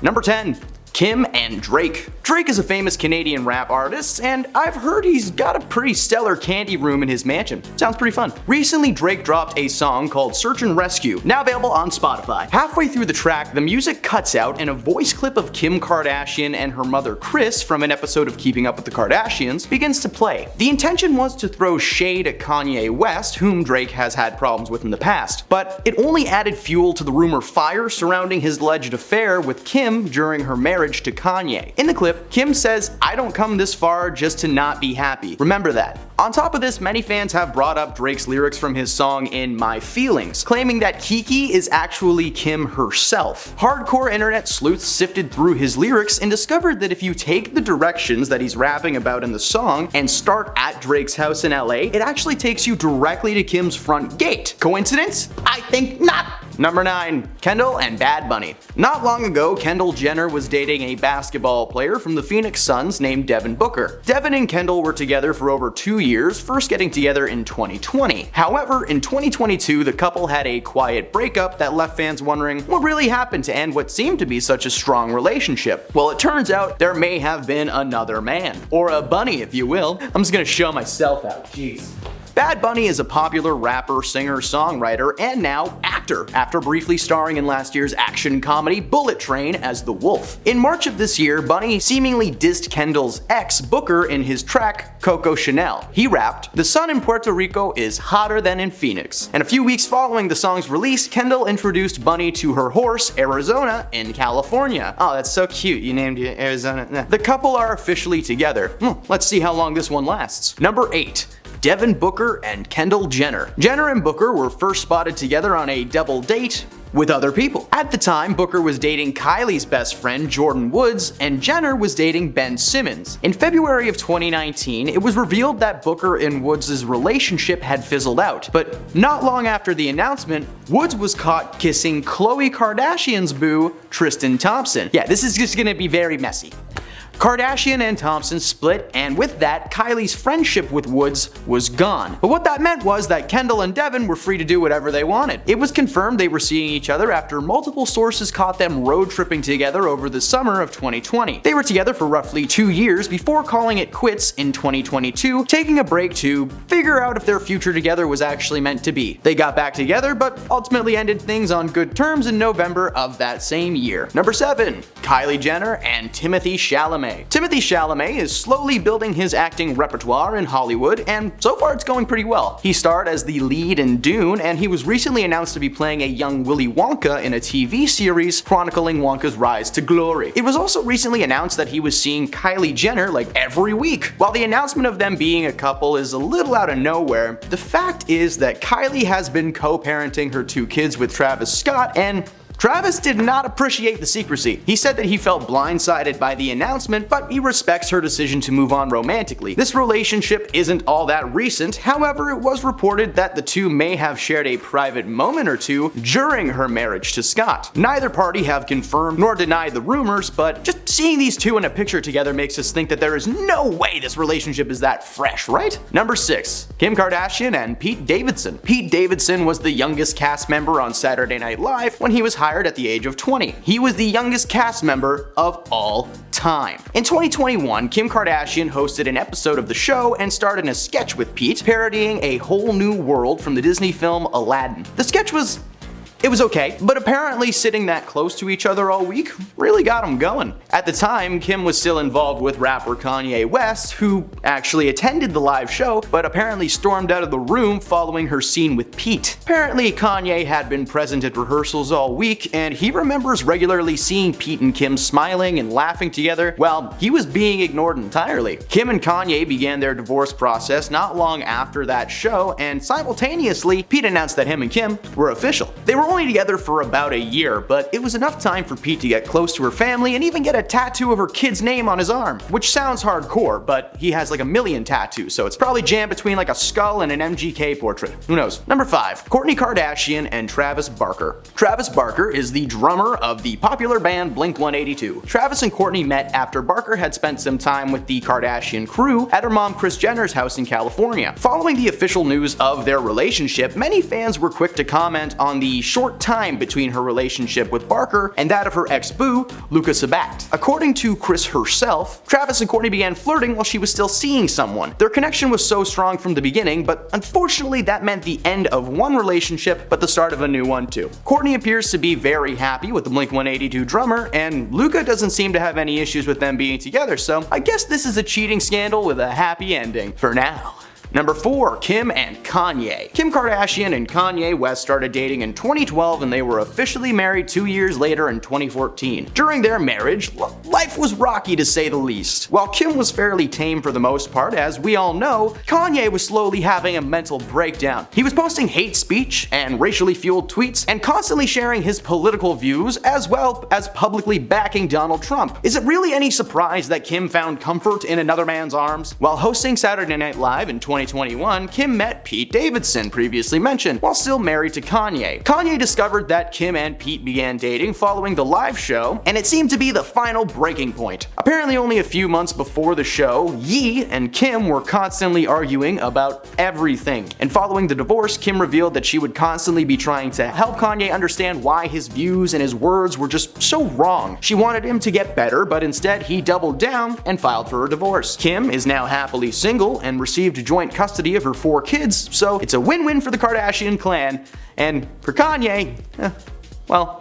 Number 10. Kim and Drake. Drake is a famous Canadian rap artist, and I've heard he's got a pretty stellar candy room in his mansion. Sounds pretty fun. Recently, Drake dropped a song called Search and Rescue, now available on Spotify. Halfway through the track, the music cuts out and a voice clip of Kim Kardashian and her mother Kris from an episode of Keeping Up with the Kardashians begins to play. The intention was to throw shade at Kanye West, whom Drake has had problems with in the past, but it only added fuel to the rumor fire surrounding his alleged affair with Kim during her marriage to Kanye. In the clip, Kim says, "I don't come this far just to not be happy. Remember that." On top of this, many fans have brought up Drake's lyrics from his song In My Feelings, claiming that Kiki is actually Kim herself. Hardcore internet sleuths sifted through his lyrics and discovered that if you take the directions that he's rapping about in the song and start at Drake's house in LA, it actually takes you directly to Kim's front gate. Coincidence? I think not. Number 9. Kendall and Bad Bunny. Not long ago, Kendall Jenner was dating a basketball player from the Phoenix Suns named Devin Booker. Devin and Kendall were together for over 2 years, first getting together in 2020. However, in 2022, the couple had a quiet breakup that left fans wondering what really happened to end what seemed to be such a strong relationship. Well, it turns out there may have been another man. Or a bunny, if you will. I'm just gonna show myself out. Jeez. Bad Bunny is a popular rapper, singer, songwriter, and now actor, after briefly starring in last year's action comedy Bullet Train as the Wolf. In March of this year, Bunny seemingly dissed Kendall's ex, Booker, in his track Coco Chanel. He rapped, "The sun in Puerto Rico is hotter than in Phoenix." And a few weeks following the song's release, Kendall introduced Bunny to her horse, Arizona, in California. Oh, that's so cute, you named it Arizona. The couple are officially together. Let's see how long this one lasts. Number 8. Devin Booker and Kendall Jenner. Jenner and Booker were first spotted together on a double date with other people. At the time, Booker was dating Kylie's best friend, Jordyn Woods, and Jenner was dating Ben Simmons. In February of 2019, it was revealed that Booker and Woods' relationship had fizzled out. But not long after the announcement, Woods was caught kissing Khloe Kardashian's boo, Tristan Thompson. Yeah, this is just gonna be very messy. Kardashian and Thompson split, and with that, Kylie's friendship with Woods was gone. But what that meant was that Kendall and Devin were free to do whatever they wanted. It was confirmed they were seeing each other after multiple sources caught them road tripping together over the summer of 2020. They were together for roughly 2 years before calling it quits in 2022, taking a break to figure out if their future together was actually meant to be. They got back together, but ultimately ended things on good terms in November of that same year. Number 7. Kylie Jenner and Timothée Chalamet. Timothée Chalamet is slowly building his acting repertoire in Hollywood, and so far it's going pretty well. He starred as the lead in Dune, and he was recently announced to be playing a young Willy Wonka in a TV series chronicling Wonka's rise to glory. It was also recently announced that he was seeing Kylie Jenner like every week. While the announcement of them being a couple is a little out of nowhere, the fact is that Kylie has been co-parenting her 2 kids with Travis Scott, and Travis did not appreciate the secrecy. He said that he felt blindsided by the announcement, but he respects her decision to move on romantically. This relationship isn't all that recent, however, it was reported that the two may have shared a private moment or two during her marriage to Scott. Neither party have confirmed nor denied the rumors, but just seeing these two in a picture together makes us think that there is no way this relationship is that fresh, right? Number 6. Kim Kardashian and Pete Davidson. Pete Davidson was the youngest cast member on Saturday Night Live when he was hired at the age of 20. He was the youngest cast member of all time. In 2021, Kim Kardashian hosted an episode of the show and starred in a sketch with Pete, parodying A Whole New World from the Disney film Aladdin. The sketch was okay, but apparently sitting that close to each other all week really got them going. At the time, Kim was still involved with rapper Kanye West, who actually attended the live show, but apparently stormed out of the room following her scene with Pete. Apparently, Kanye had been present at rehearsals all week, and he remembers regularly seeing Pete and Kim smiling and laughing together while he was being ignored entirely. Kim and Kanye began their divorce process not long after that show, and simultaneously, Pete announced that him and Kim were official. They were only together for about a year, but it was enough time for Pete to get close to her family and even get a tattoo of her kid's name on his arm, which sounds hardcore, but he has like a million tattoos, so it's probably jammed between like a skull and an MGK portrait. Who knows? Number 5. Kourtney Kardashian and Travis Barker. Travis Barker is the drummer of the popular band Blink-182. Travis and Kourtney met after Barker had spent some time with the Kardashian crew at her mom Kris Jenner's house in California. Following the official news of their relationship, many fans were quick to comment on the short time between her relationship with Barker and that of her ex-boo, Luka Sabat. According to Kris herself, Travis and Kourtney began flirting while she was still seeing someone. Their connection was so strong from the beginning, but unfortunately that meant the end of one relationship but the start of a new one too. Kourtney appears to be very happy with the Blink-182 drummer, and Luka doesn't seem to have any issues with them being together, so I guess this is a cheating scandal with a happy ending. For now. Number 4. Kim and Kanye. Kim Kardashian and Kanye West started dating in 2012 and they were officially married 2 years later in 2014. During their marriage, life was rocky to say the least. While Kim was fairly tame for the most part, as we all know, Kanye was slowly having a mental breakdown. He was posting hate speech and racially fueled tweets and constantly sharing his political views as well as publicly backing Donald Trump. Is it really any surprise that Kim found comfort in another man's arms? While hosting Saturday Night Live in 2021, Kim met Pete Davidson, previously mentioned, while still married to Kanye. Kanye discovered that Kim and Pete began dating following the live show, and it seemed to be the final breaking point. Apparently only a few months before the show, Ye and Kim were constantly arguing about everything. And following the divorce, Kim revealed that she would constantly be trying to help Kanye understand why his views and his words were just so wrong. She wanted him to get better, but instead he doubled down and filed for a divorce. Kim is now happily single and received joint custody of her 4 kids, so it's a win-win for the Kardashian clan, and for Kanye, well,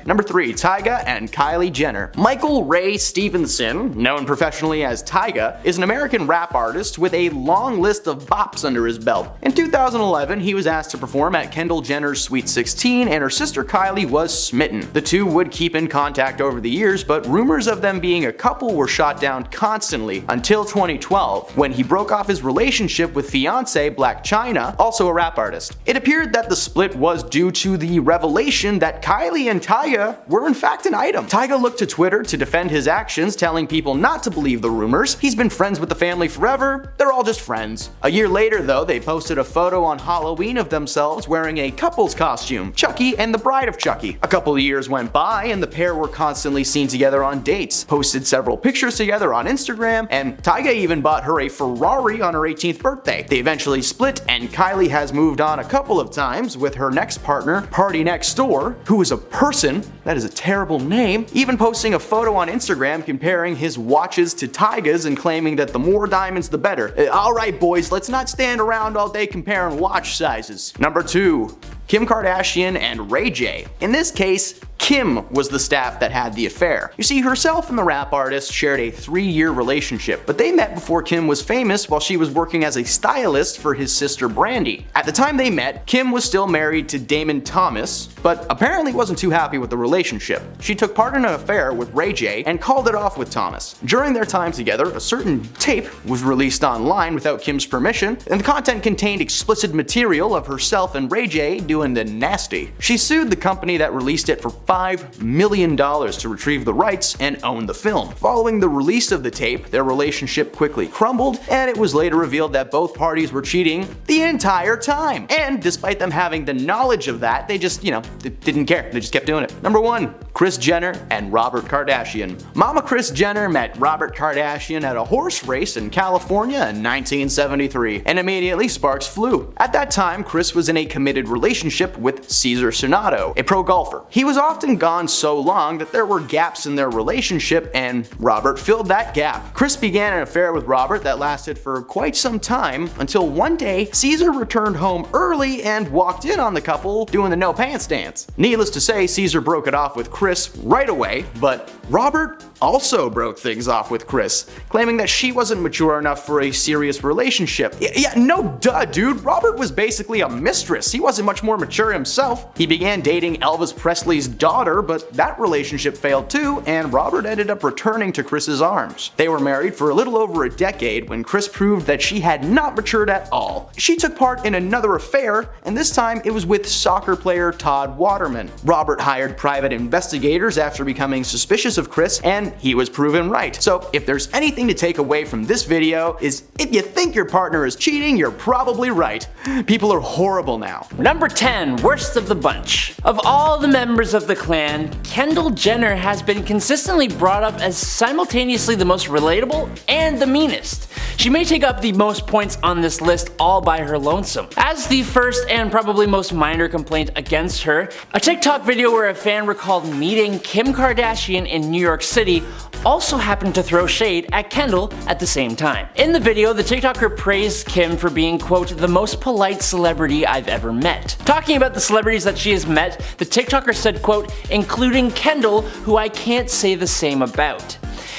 Number 3. Tyga and Kylie Jenner. Michael Ray Stevenson, known professionally as Tyga, is an American rap artist with a long list of bops under his belt. In 2011, he was asked to perform at Kendall Jenner's Sweet 16, and her sister Kylie was smitten. The two would keep in contact over the years, but rumors of them being a couple were shot down constantly until 2012, when he broke off his relationship with fiancée Blac Chyna, also a rap artist. It appeared that the split was due to the revelation that Kylie and Tyga were in fact an item. Tyga looked to Twitter to defend his actions, telling people not to believe the rumors. He's been friends with the family forever, they're all just friends. A year later though, they posted a photo on Halloween of themselves wearing a couple's costume, Chucky and the bride of Chucky. A couple of years went by and the pair were constantly seen together on dates, posted several pictures together on Instagram, and Tyga even bought her a Ferrari on her 18th birthday. They eventually split, and Kylie has moved on a couple of times with her next partner, Party Next Door, who is a person, that is a terrible name, even posting a photo on Instagram comparing his watches to Tyga's and claiming that the more diamonds the better. Alright boys, let's not stand around all day comparing watch sizes. Number 2. Kim Kardashian and Ray J. In this case, Kim was the staff that had the affair. You see, herself and the rap artist shared a 3-year relationship, but they met before Kim was famous while she was working as a stylist for his sister Brandy. At the time they met, Kim was still married to Damon Thomas, but apparently wasn't too happy with the relationship. She took part in an affair with Ray J and called it off with Thomas. During their time together, a certain tape was released online without Kim's permission, and the content contained explicit material of herself and Ray J doing the nasty. She sued the company that released it for $5 million to retrieve the rights and own the film. Following the release of the tape, their relationship quickly crumbled, and it was later revealed that both parties were cheating the entire time. And despite them having the knowledge of that, they just, didn't care. They just kept doing it. Number 1. Kris Jenner and Robert Kardashian. Mama Kris Jenner met Robert Kardashian at a horse race in California in 1973, and immediately sparks flew. At that time, Kris was in a committed relationship with Cesar Sonato, a pro golfer. He was often gone so long that there were gaps in their relationship, and Robert filled that gap. Kris began an affair with Robert that lasted for quite some time until one day Cesar returned home early and walked in on the couple doing the no pants dance. Needless to say, Cesar broke it off with Kris right away, but Robert also broke things off with Kris, claiming that she wasn't mature enough for a serious relationship. Yeah, no duh, dude. Robert was basically a mistress. He wasn't much more mature himself. He began dating Elvis Presley's daughter, but that relationship failed too, and Robert ended up returning to Kris's arms. They were married for a little over a decade when Kris proved that she had not matured at all. She took part in another affair, and this time it was with soccer player Todd Waterman. Robert hired private investigators after becoming suspicious of Kris, and he was proven right. So if there's anything to take away from this video, is if you think your partner is cheating, you're probably right. People are horrible now. Number 10. Worst of the bunch. Of all the members of the clan, Kendall Jenner has been consistently brought up as simultaneously the most relatable and the meanest. She may take up the most points on this list all by her lonesome. As the first and probably most minor complaint against her, a TikTok video where a fan recalled meeting Kim Kardashian in New York City also happened to throw shade at Kendall at the same time. In the video, the TikToker praised Kim for being, quote, the most polite celebrity I've ever met. Talking about the celebrities that she has met, the TikToker said, quote, including Kendall, who I can't say the same about.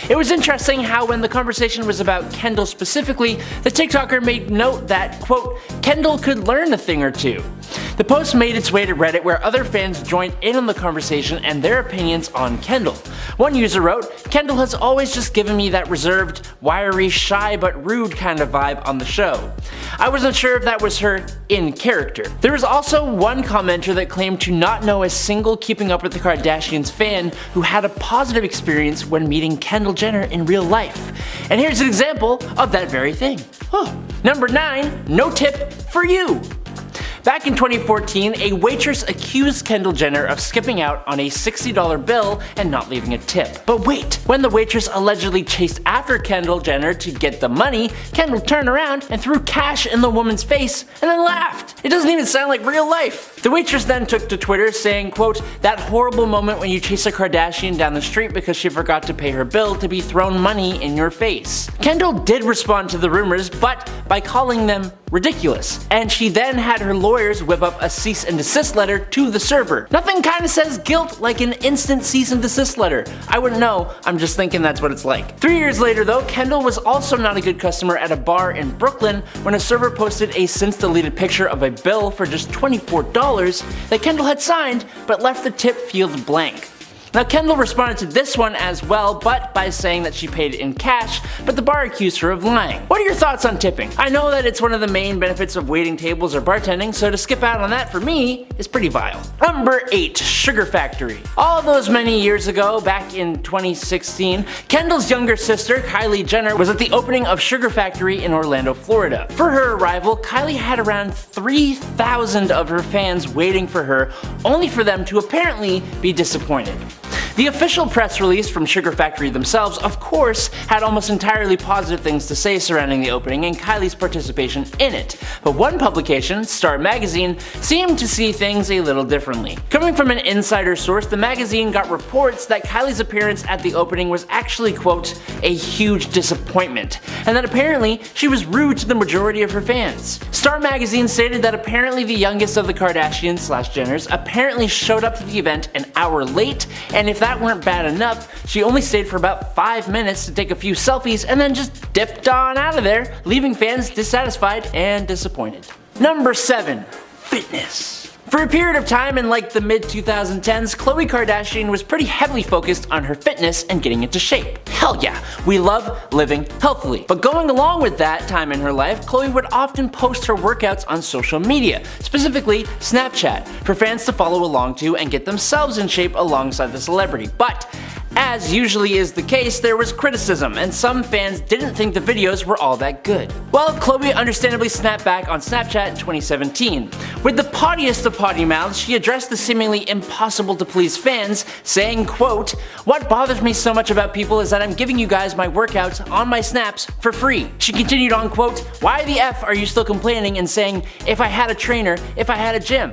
It was interesting how when the conversation was about Kendall specifically, the TikToker made note that, quote, Kendall could learn a thing or two. The post made its way to Reddit where other fans joined in on the conversation and their opinions on Kendall. One user wrote, Kendall has always just given me that reserved, wiry, shy but rude kind of vibe on the show. I wasn't sure if that was her in character. There was also one commenter that claimed to not know a single Keeping Up with the Kardashians fan who had a positive experience when meeting Kendall Jenner in real life. And here's an example of that very thing. Number 9, no tip for you. Back in 2014, a waitress accused Kendall Jenner of skipping out on a $60 bill and not leaving a tip. But wait, when the waitress allegedly chased after Kendall Jenner to get the money, Kendall turned around and threw cash in the woman's face and then laughed. It doesn't even sound like real life. The waitress then took to Twitter saying, quote, that horrible moment when you chase a Kardashian down the street because she forgot to pay her bill to be thrown money in your face. Kendall did respond to the rumors, but by calling them ridiculous, and she then had her lawyers whip up a cease and desist letter to the server. Nothing kinda says guilt like an instant cease and desist letter. I wouldn't know, I'm just thinking that's what it's like. 3 years later though, Kendall was also not a good customer at a bar in Brooklyn when a server posted a since deleted picture of a bill for just $24 that Kendall had signed but left the tip field blank. Now Kendall responded to this one as well, but by saying that she paid it in cash, but the bar accused her of lying. What are your thoughts on tipping? I know that it's one of the main benefits of waiting tables or bartending, so to skip out on that for me is pretty vile. Number 8, Sugar Factory. All those many years ago, back in 2016, Kendall's younger sister, Kylie Jenner, was at the opening of Sugar Factory in Orlando, Florida. For her arrival, Kylie had around 3,000 of her fans waiting for her, only for them to apparently be disappointed. The official press release from Sugar Factory themselves, of course, had almost entirely positive things to say surrounding the opening and Kylie's participation in it, but one publication, Star Magazine, seemed to see things a little differently. Coming from an insider source, the magazine got reports that Kylie's appearance at the opening was actually, quote, a huge disappointment, and that apparently she was rude to the majority of her fans. Star Magazine stated that apparently the youngest of the Kardashians/Jenners apparently showed up to the event an hour late, and if that weren't bad enough, she only stayed for about 5 minutes to take a few selfies and then just dipped on out of there, leaving fans dissatisfied and disappointed. Number 7, fitness. For a period of time in like the mid-2010s, Khloe Kardashian was pretty heavily focused on her fitness and getting into shape. Hell yeah, we love living healthily. But going along with that time in her life, Khloe would often post her workouts on social media, specifically Snapchat, for fans to follow along to and get themselves in shape alongside the celebrity. But as usually is the case, there was criticism, and some fans didn't think the videos were all that good. Well, Khloe understandably snapped back on Snapchat in 2017. With the pottiest of potty mouths, she addressed the seemingly impossible to please fans, saying, quote, what bothers me so much about people is that I'm giving you guys my workouts on my snaps for free. She continued on, quote, why the F are you still complaining and saying, if I had a trainer, if I had a gym?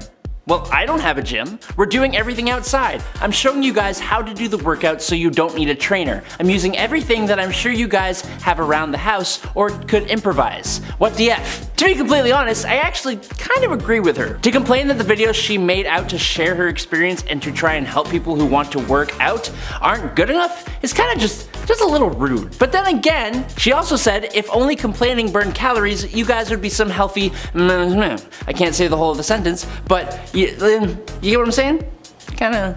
Well, I don't have a gym. We're doing everything outside. I'm showing you guys how to do the workouts so you don't need a trainer. I'm using everything that I'm sure you guys have around the house or could improvise. What the F? To be completely honest, I actually kind of agree with her. To complain that the videos she made out to share her experience and to try and help people who want to work out aren't good enough is kind of just a little rude. But then again, she also said if only complaining burned calories, you guys would be some healthy I can't say the whole of the sentence, but you get what I'm saying? Kinda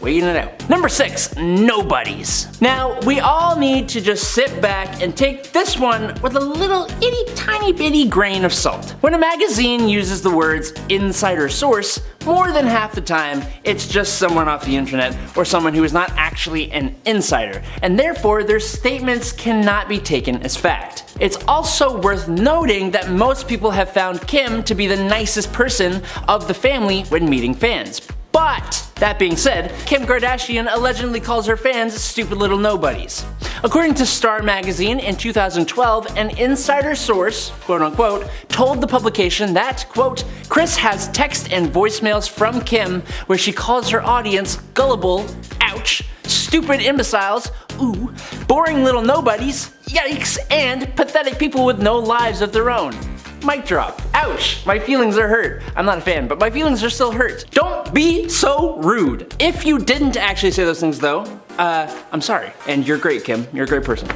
weighing it out. Number 6, nobodies. Now, we all need to just sit back and take this one with a little itty tiny bitty grain of salt. When a magazine uses the words insider source, more than half the time, it's just someone off the internet or someone who is not actually an insider, and therefore their statements cannot be taken as fact. It's also worth noting that most people have found Kim to be the nicest person of the family when meeting fans. But that being said, Kim Kardashian allegedly calls her fans stupid little nobodies. According to Star magazine, in 2012, an insider source, quote unquote, told the publication that, quote, Kris has text and voicemails from Kim where she calls her audience gullible, ouch, stupid imbeciles, ooh, boring little nobodies, yikes, and pathetic people with no lives of their own. Mic drop. Ouch. My feelings are hurt. I'm not a fan, but my feelings are still hurt. Don't be so rude. If you didn't actually say those things though, I'm sorry. And you're great, Kim. You're a great person.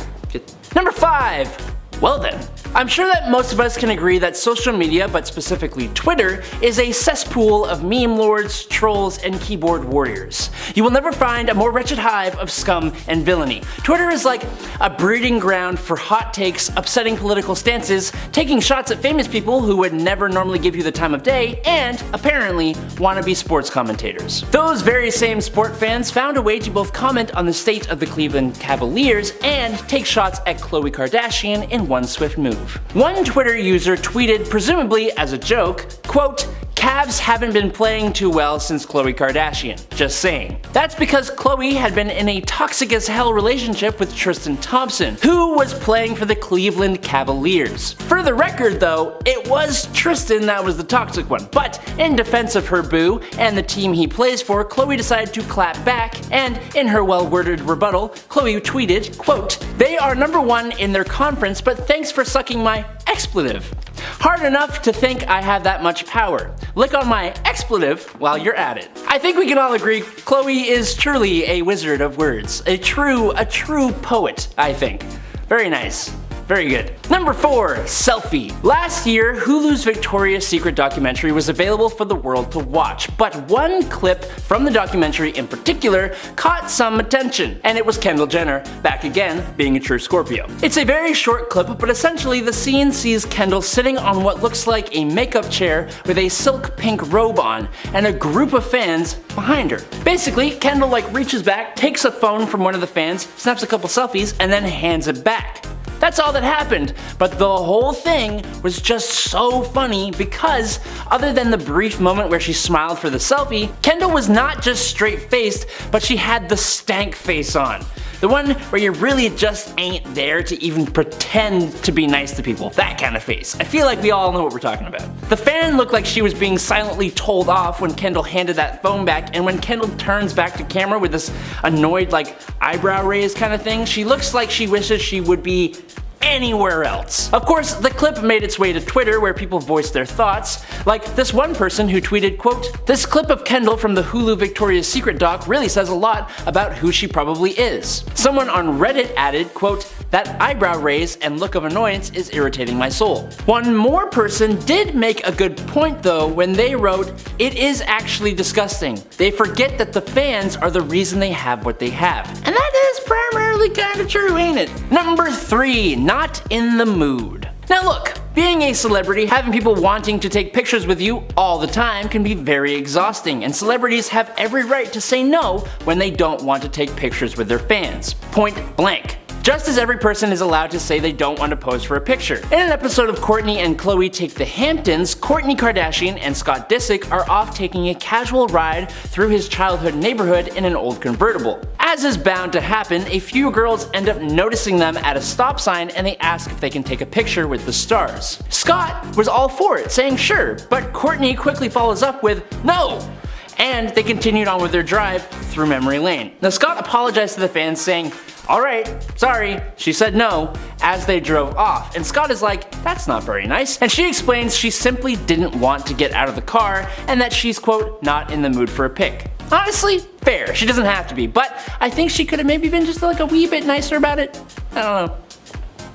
Number 5. Well then, I'm sure that most of us can agree that social media, but specifically Twitter, is a cesspool of meme lords, trolls, and keyboard warriors. You will never find a more wretched hive of scum and villainy. Twitter is like a breeding ground for hot takes, upsetting political stances, taking shots at famous people who would never normally give you the time of day, and, apparently, wannabe sports commentators. Those very same sport fans found a way to both comment on the state of the Cleveland Cavaliers and take shots at Khloe Kardashian in one swift move. One Twitter user tweeted, presumably as a joke, quote, Cavs haven't been playing too well since Khloe Kardashian. Just saying. That's because Khloe had been in a toxic as hell relationship with Tristan Thompson, who was playing for the Cleveland Cavaliers. For the record though, it was Tristan that was the toxic one, but in defense of her boo and the team he plays for, Khloe decided to clap back, and in her well-worded rebuttal, Khloe tweeted, quote, they are number 1 in their conference, but thanks for sucking my expletive. Hard enough to think I have that much power. Lick on my expletive while you're at it. I think we can all agree Khloe is truly a wizard of words. A true poet, I think. Very nice. Very good. Number 4. Selfie. Last year, Hulu's Victoria's Secret documentary was available for the world to watch, but one clip from the documentary in particular caught some attention, and it was Kendall Jenner, back again, being a true Scorpio. It's a very short clip, but essentially the scene sees Kendall sitting on what looks like a makeup chair with a silk pink robe on, and a group of fans behind her. Basically, Kendall reaches back, takes a phone from one of the fans, snaps a couple selfies, and then hands it back. That's all that happened, but the whole thing was just so funny because, other than the brief moment where she smiled for the selfie, Kendall was not just straight-faced, but she had the stank face on. The one where you really just ain't there to even pretend to be nice to people. That kind of face. I feel like we all know what we're talking about. The fan looked like she was being silently told off when Kendall handed that phone back, and when Kendall turns back to camera with this annoyed eyebrow raise kind of thing, she looks like she wishes she would be anywhere else. Of course, the clip made its way to Twitter where people voiced their thoughts, like this one person who tweeted, quote, this clip of Kendall from the Hulu Victoria's Secret doc really says a lot about who she probably is. Someone on Reddit added, quote, that eyebrow raise and look of annoyance is irritating my soul. One more person did make a good point though when they wrote, it is actually disgusting. They forget that the fans are the reason they have what they have. And that is primarily kinda true, ain't it? Number 3, not in the mood. Now look, being a celebrity, having people wanting to take pictures with you all the time can be very exhausting, and celebrities have every right to say no when they don't want to take pictures with their fans. Point blank. Just as every person is allowed to say they don't want to pose for a picture. In an episode of Kourtney and Khloe Take the Hamptons, Kourtney Kardashian and Scott Disick are off taking a casual ride through his childhood neighborhood in an old convertible. As is bound to happen, a few girls end up noticing them at a stop sign and they ask if they can take a picture with the stars. Scott was all for it, saying sure, but Kourtney quickly follows up with no! And they continued on with their drive through memory lane. Now Scott apologized to the fans saying, alright, sorry, she said no, as they drove off, and Scott is like, that's not very nice, and she explains she simply didn't want to get out of the car and that she's, quote, not in the mood for a pic. Honestly, fair, she doesn't have to be, but I think she could have maybe been just a wee bit nicer about it. I don't know.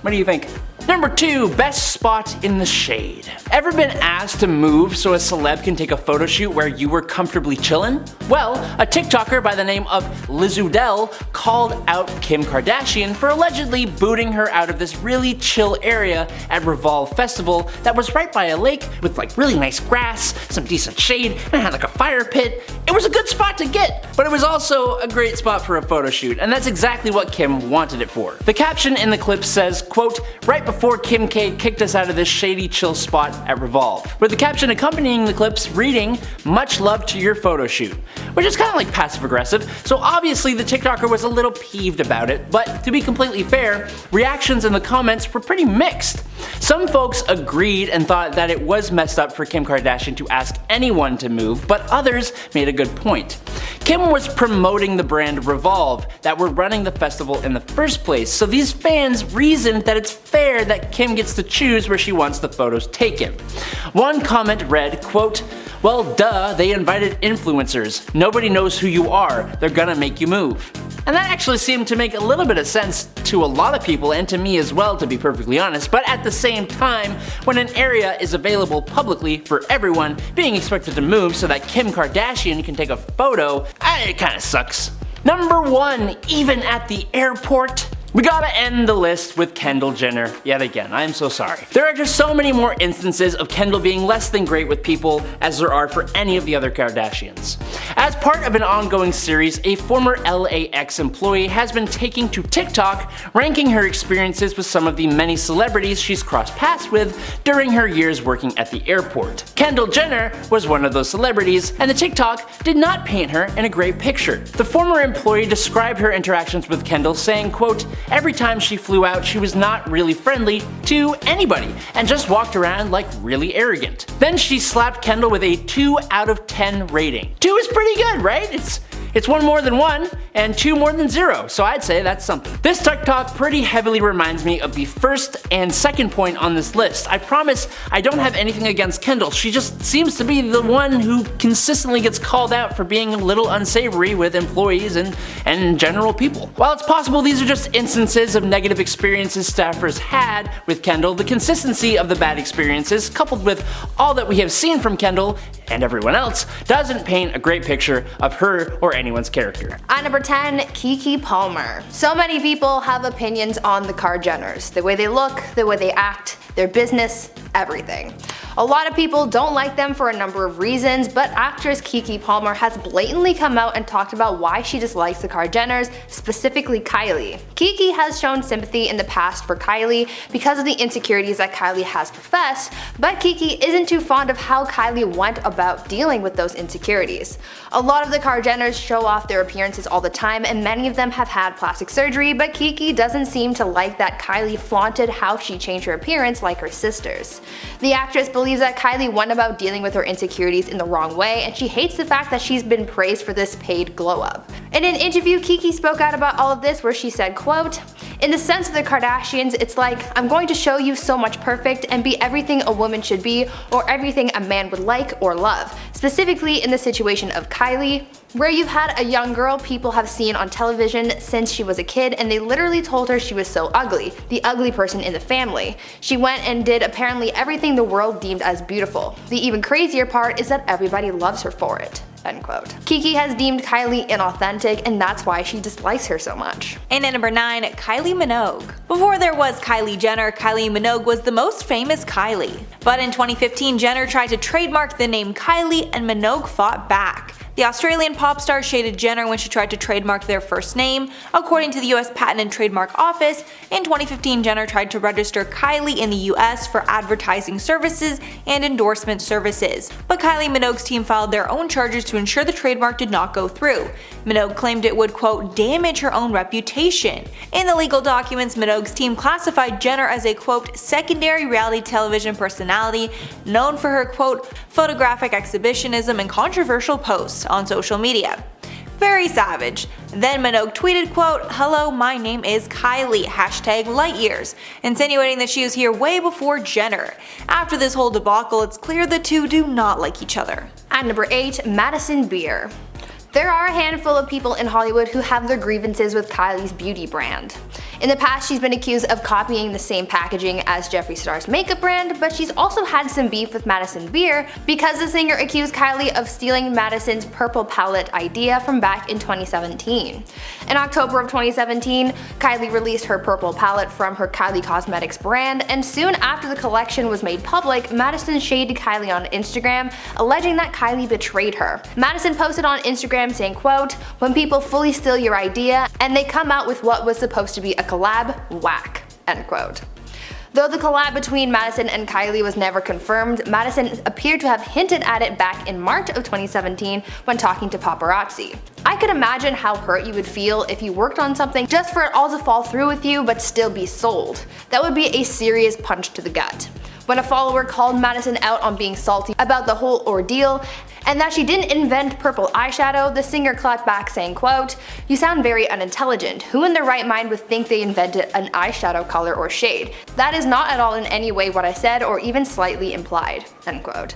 What do you think? Number 2, best spot in the shade. Ever been asked to move so a celeb can take a photo shoot where you were comfortably chillin'? Well, a TikToker by the name of Lizudel called out Kim Kardashian for allegedly booting her out of this really chill area at Revolve Festival that was right by a lake with really nice grass, some decent shade, and had a fire pit. It was a good spot to get, but it was also a great spot for a photo shoot, and that's exactly what Kim wanted it for. The caption in the clip says, quote, right before before Kim K kicked us out of this shady chill spot at Revolve, with the caption accompanying the clips reading, "Much love to your photo shoot," which is kind of like passive aggressive, so obviously the TikToker was a little peeved about it, but to be completely fair, reactions in the comments were pretty mixed. Some folks agreed and thought that it was messed up for Kim Kardashian to ask anyone to move, but others made a good point. Kim was promoting the brand Revolve that were running the festival in the first place, so these fans reasoned that it's fair that Kim gets to choose where she wants the photos taken. One comment read, quote, "Well duh, they invited influencers. Nobody knows who you are, they're gonna make you move." And that actually seemed to make a little bit of sense to a lot of people and to me as well, to be perfectly honest, but at the same time, when an area is available publicly for everyone, being expected to move so that Kim Kardashian can take a photo, it kinda sucks. Number 1, even at the airport. We gotta end the list with Kendall Jenner yet again. I am so sorry. There are just so many more instances of Kendall being less than great with people as there are for any of the other Kardashians. As part of an ongoing series, a former LAX employee has been taking to TikTok, ranking her experiences with some of the many celebrities she's crossed paths with during her years working at the airport. Kendall Jenner was one of those celebrities, and the TikTok did not paint her in a great picture. The former employee described her interactions with Kendall saying, quote, "Every time she flew out, she was not really friendly to anybody and just walked around like really arrogant." Then she slapped Kendall with a 2 out of 10 rating. 2 is pretty good, right? It's 1 more than 1 and 2 more than 0, so I'd say that's something. This TikTok pretty heavily reminds me of the first and second point on this list. I promise I don't have anything against Kendall, she just seems to be the one who consistently gets called out for being a little unsavory with employees and general people. While it's possible these are just instances of negative experiences staffers had with Kendall, the consistency of the bad experiences, coupled with all that we have seen from Kendall and everyone else, doesn't paint a great picture of her or anyone's character. At number 10, Keke Palmer. So many people have opinions on the Kardashians. The way they look, the way they act, their business, everything. A lot of people don't like them for a number of reasons, but actress Keke Palmer has blatantly come out and talked about why she dislikes the Kardashians, specifically Kylie. Keke has shown sympathy in the past for Kylie because of the insecurities that Kylie has professed, but Keke isn't too fond of how Kylie went about dealing with those insecurities. A lot of the Kardashians show off their appearances all the time, and many of them have had plastic surgery, but Keke doesn't seem to like that Kylie flaunted how she changed her appearance like her sisters. The actress believes that Kylie went about dealing with her insecurities in the wrong way, and she hates the fact that she's been praised for this paid glow up. In an interview, Keke spoke out about all of this where she said, quote, "In the sense of the Kardashians, it's like, I'm going to show you so much perfect and be everything a woman should be or everything a man would like or love. Specifically in the situation of Kylie, where you've had a young girl people have seen on television since she was a kid, and they literally told her she was so ugly, the ugly person in the family. She went and did apparently everything the world deemed as beautiful. The even crazier part is that everybody loves her for it." End quote. Keke has deemed Kylie inauthentic, and that's why she dislikes her so much. And at number 9, Kylie Minogue. Before there was Kylie Jenner, Kylie Minogue was the most famous Kylie. But in 2015, Jenner tried to trademark the name Kylie, and Minogue fought back. The Australian pop star shaded Jenner when she tried to trademark their first name. According to the US Patent and Trademark Office, in 2015 Jenner tried to register Kylie in the US for advertising services and endorsement services. But Kylie Minogue's team filed their own charges to ensure the trademark did not go through. Minogue claimed it would, quote, damage her own reputation. In the legal documents, Minogue's team classified Jenner as a, quote, secondary reality television personality known for her, quote, photographic exhibitionism and controversial posts on social media. Very savage. Then Minogue tweeted, quote, "Hello, my name is Kylie, hashtag lightyears," insinuating that she was here way before Jenner. After this whole debacle, it's clear the two do not like each other. At number 8, Madison Beer. There are a handful of people in Hollywood who have their grievances with Kylie's beauty brand. In the past, she's been accused of copying the same packaging as Jeffree Star's makeup brand, but she's also had some beef with Madison Beer because the singer accused Kylie of stealing Madison's purple palette idea from back in 2017. In October of 2017, Kylie released her purple palette from her Kylie Cosmetics brand, and soon after the collection was made public, Madison shaded Kylie on Instagram, alleging that Kylie betrayed her. Madison posted on Instagram saying, quote, "When people fully steal your idea and they come out with what was supposed to be a collab, whack," end quote. Though the collab between Madison and Kylie was never confirmed, Madison appeared to have hinted at it back in March of 2017 when talking to paparazzi. I could imagine how hurt you would feel if you worked on something just for it all to fall through with you but still be sold. That would be a serious punch to the gut. When a follower called Madison out on being salty about the whole ordeal, and that she didn't invent purple eyeshadow, the singer clapped back saying, quote, "You sound very unintelligent. Who in their right mind would think they invented an eyeshadow color or shade? That is not at all in any way what I said or even slightly implied," end quote.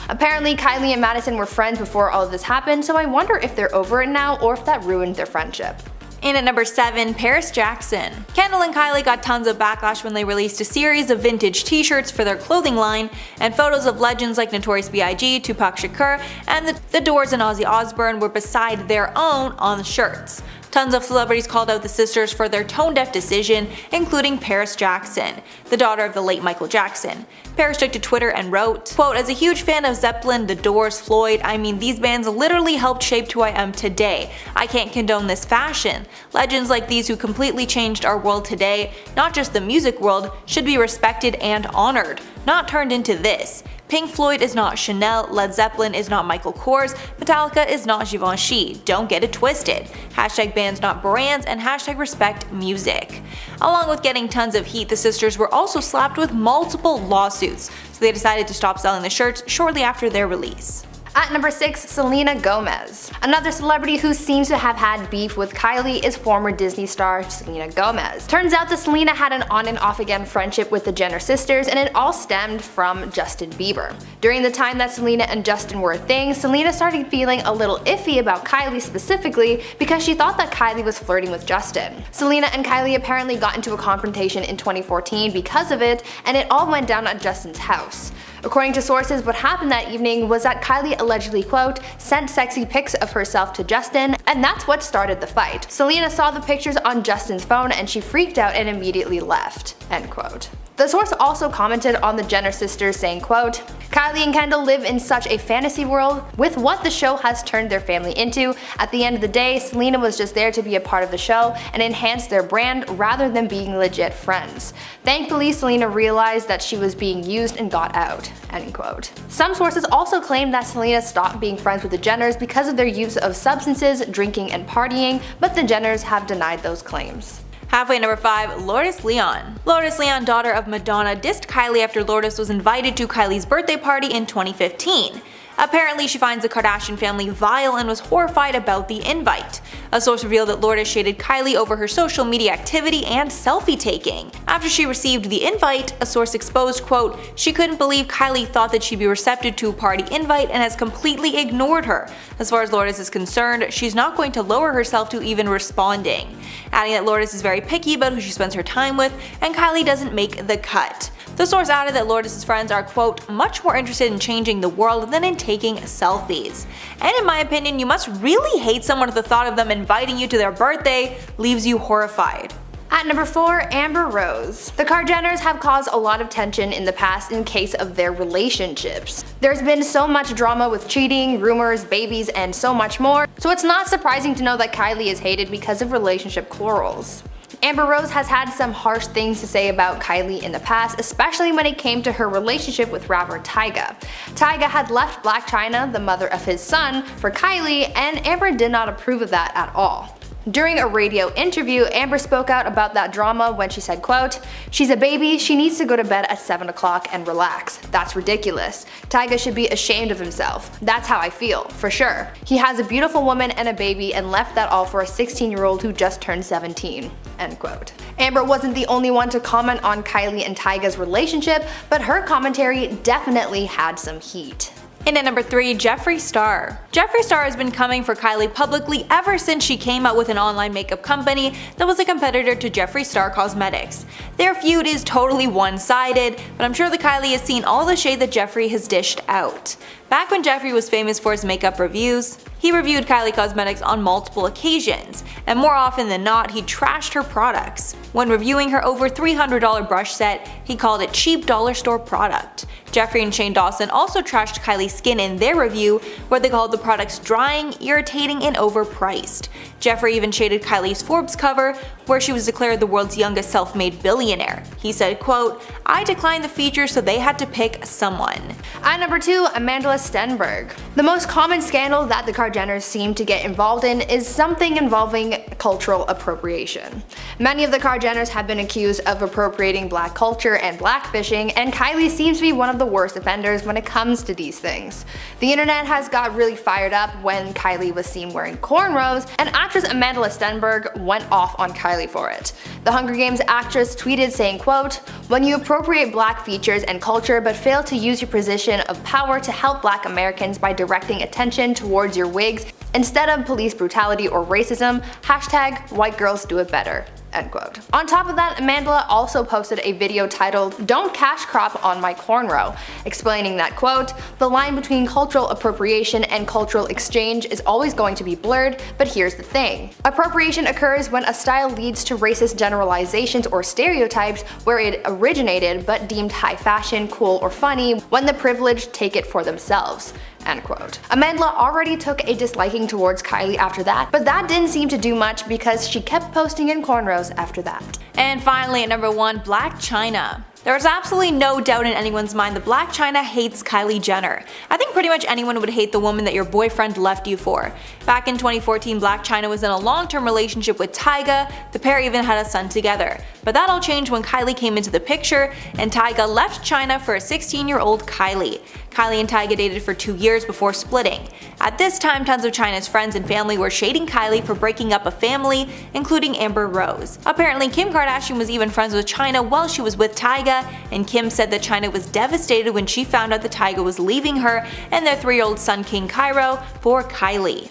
Apparently, Kylie and Madison were friends before all of this happened, so I wonder if they're over it now or if that ruined their friendship. In at number 7, Paris Jackson. Kendall and Kylie got tons of backlash when they released a series of vintage t-shirts for their clothing line, and photos of legends like Notorious B.I.G., Tupac Shakur, and the Doors and Ozzy Osbourne were beside their own on the shirts. Tons of celebrities called out the sisters for their tone-deaf decision, including Paris Jackson, the daughter of the late Michael Jackson. Paris took to Twitter and wrote, quote, "As a huge fan of Zeppelin, The Doors, Floyd, I mean these bands literally helped shape who I am today. I can't condone this fashion. Legends like these who completely changed our world today, not just the music world, should be respected and honored, not turned into this. Pink Floyd is not Chanel, Led Zeppelin is not Michael Kors, Metallica is not Givenchy, don't get it twisted. Hashtag bands not brands and hashtag respect music." Along with getting tons of heat, the sisters were also slapped with multiple lawsuits, so they decided to stop selling the shirts shortly after their release. At number 6, Selena Gomez. Another celebrity who seems to have had beef with Kylie is former Disney star Selena Gomez. Turns out that Selena had an on and off again friendship with the Jenner sisters, and it all stemmed from Justin Bieber. During the time that Selena and Justin were a thing, Selena started feeling a little iffy about Kylie specifically because she thought that Kylie was flirting with Justin. Selena and Kylie apparently got into a confrontation in 2014 because of it, and it all went down at Justin's house. According to sources, what happened that evening was that Kylie allegedly, quote, "sent sexy pics of herself to Justin, and that's what started the fight. Selena saw the pictures on Justin's phone and she freaked out and immediately left," end quote. The source also commented on the Jenner sisters saying, quote, "Kylie and Kendall live in such a fantasy world with what the show has turned their family into. At the end of the day, Selena was just there to be a part of the show and enhance their brand rather than being legit friends. Thankfully, Selena realized that she was being used and got out," end quote. Some sources also claim that Selena stopped being friends with the Jenners because of their use of substances, drinking, and partying, but the Jenners have denied those claims. Halfway at number 5, Lourdes Leon. Lourdes Leon, daughter of Madonna, dissed Kylie after Lourdes was invited to Kylie's birthday party in 2015. Apparently, she finds the Kardashian family vile and was horrified about the invite. A source revealed that Lourdes shaded Kylie over her social media activity and selfie taking. After she received the invite, a source exposed, quote, "She couldn't believe Kylie thought that she'd be receptive to a party invite and has completely ignored her. As far as Lourdes is concerned, she's not going to lower herself to even responding," adding that Lourdes is very picky about who she spends her time with and Kylie doesn't make the cut. The source added that Lourdes' friends are, quote, "much more interested in changing the world than in taking selfies. And in my opinion, you must really hate someone if the thought of them inviting you to their birthday leaves you horrified." At number 4, Amber Rose. The Kardashians have caused a lot of tension in the past in case of their relationships. There's been so much drama with cheating, rumors, babies, and so much more, so it's not surprising to know that Kylie is hated because of relationship quarrels. Amber Rose has had some harsh things to say about Kylie in the past, especially when it came to her relationship with rapper Tyga. Tyga had left Blac Chyna, the mother of his son, for Kylie, and Amber did not approve of that at all. During a radio interview, Amber spoke out about that drama when she said, quote, "She's a baby, she needs to go to bed at 7 o'clock and relax. That's ridiculous. Tyga should be ashamed of himself. That's how I feel, for sure. He has a beautiful woman and a baby and left that all for a 16-year-old who just turned 17, end quote. Amber wasn't the only one to comment on Kylie and Tyga's relationship, but her commentary definitely had some heat. In at number 3, Jeffree Star. Jeffree Star has been coming for Kylie publicly ever since she came out with an online makeup company that was a competitor to Jeffree Star Cosmetics. Their feud is totally one-sided, but I'm sure that Kylie has seen all the shade that Jeffree has dished out. Back when Jeffree was famous for his makeup reviews, he reviewed Kylie cosmetics on multiple occasions, and more often than not, he trashed her products. When reviewing her over $300 brush set, he called it cheap dollar store product. Jeffree and Shane Dawson also trashed Kylie's skin in their review, where they called the products drying, irritating, and overpriced. Jeffree even shaded Kylie's Forbes cover, where she was declared the world's youngest self-made billionaire. He said, quote, "I declined the feature so they had to pick someone." At number 2, Amanda Stenberg. The most common scandal that the Kardashians seem to get involved in is something involving cultural appropriation. Many of the Kardashians have been accused of appropriating black culture and blackfishing, and Kylie seems to be one of the worst offenders when it comes to these things. The internet has got really fired up when Kylie was seen wearing cornrows, and actress Amanda Stenberg went off on Kylie for it. The Hunger Games actress tweeted saying, quote, "When you appropriate black features and culture but fail to use your position of power to help black Americans by directing attention towards your wigs instead of police brutality or racism, hashtag white girls do it better." End quote. On top of that, Amanda also posted a video titled "Don't Cash Crop on My Cornrow," explaining that, quote, "The line between cultural appropriation and cultural exchange is always going to be blurred, but here's the thing. Appropriation occurs when a style leads to racist generalizations or stereotypes where it originated but deemed high fashion, cool, or funny when the privileged take it for themselves." End quote. Amanda already took a disliking towards Kylie after that, but that didn't seem to do much because she kept posting in cornrows after that. And finally at number 1, Blac Chyna. There is absolutely no doubt in anyone's mind that Blac Chyna hates Kylie Jenner. I think pretty much anyone would hate the woman that your boyfriend left you for. Back in 2014, Blac Chyna was in a long-term relationship with Tyga. The pair even had a son together. But that all changed when Kylie came into the picture, and Tyga left Chyna for a 16-year-old Kylie. Kylie and Tyga dated for 2 years before splitting. At this time, tons of Chyna's friends and family were shading Kylie for breaking up a family, including Amber Rose. Apparently, Kim Kardashian was even friends with Chyna while she was with Tyga, and Kim said that Chyna was devastated when she found out that Tyga was leaving her and their 3-year-old son King Cairo for Kylie.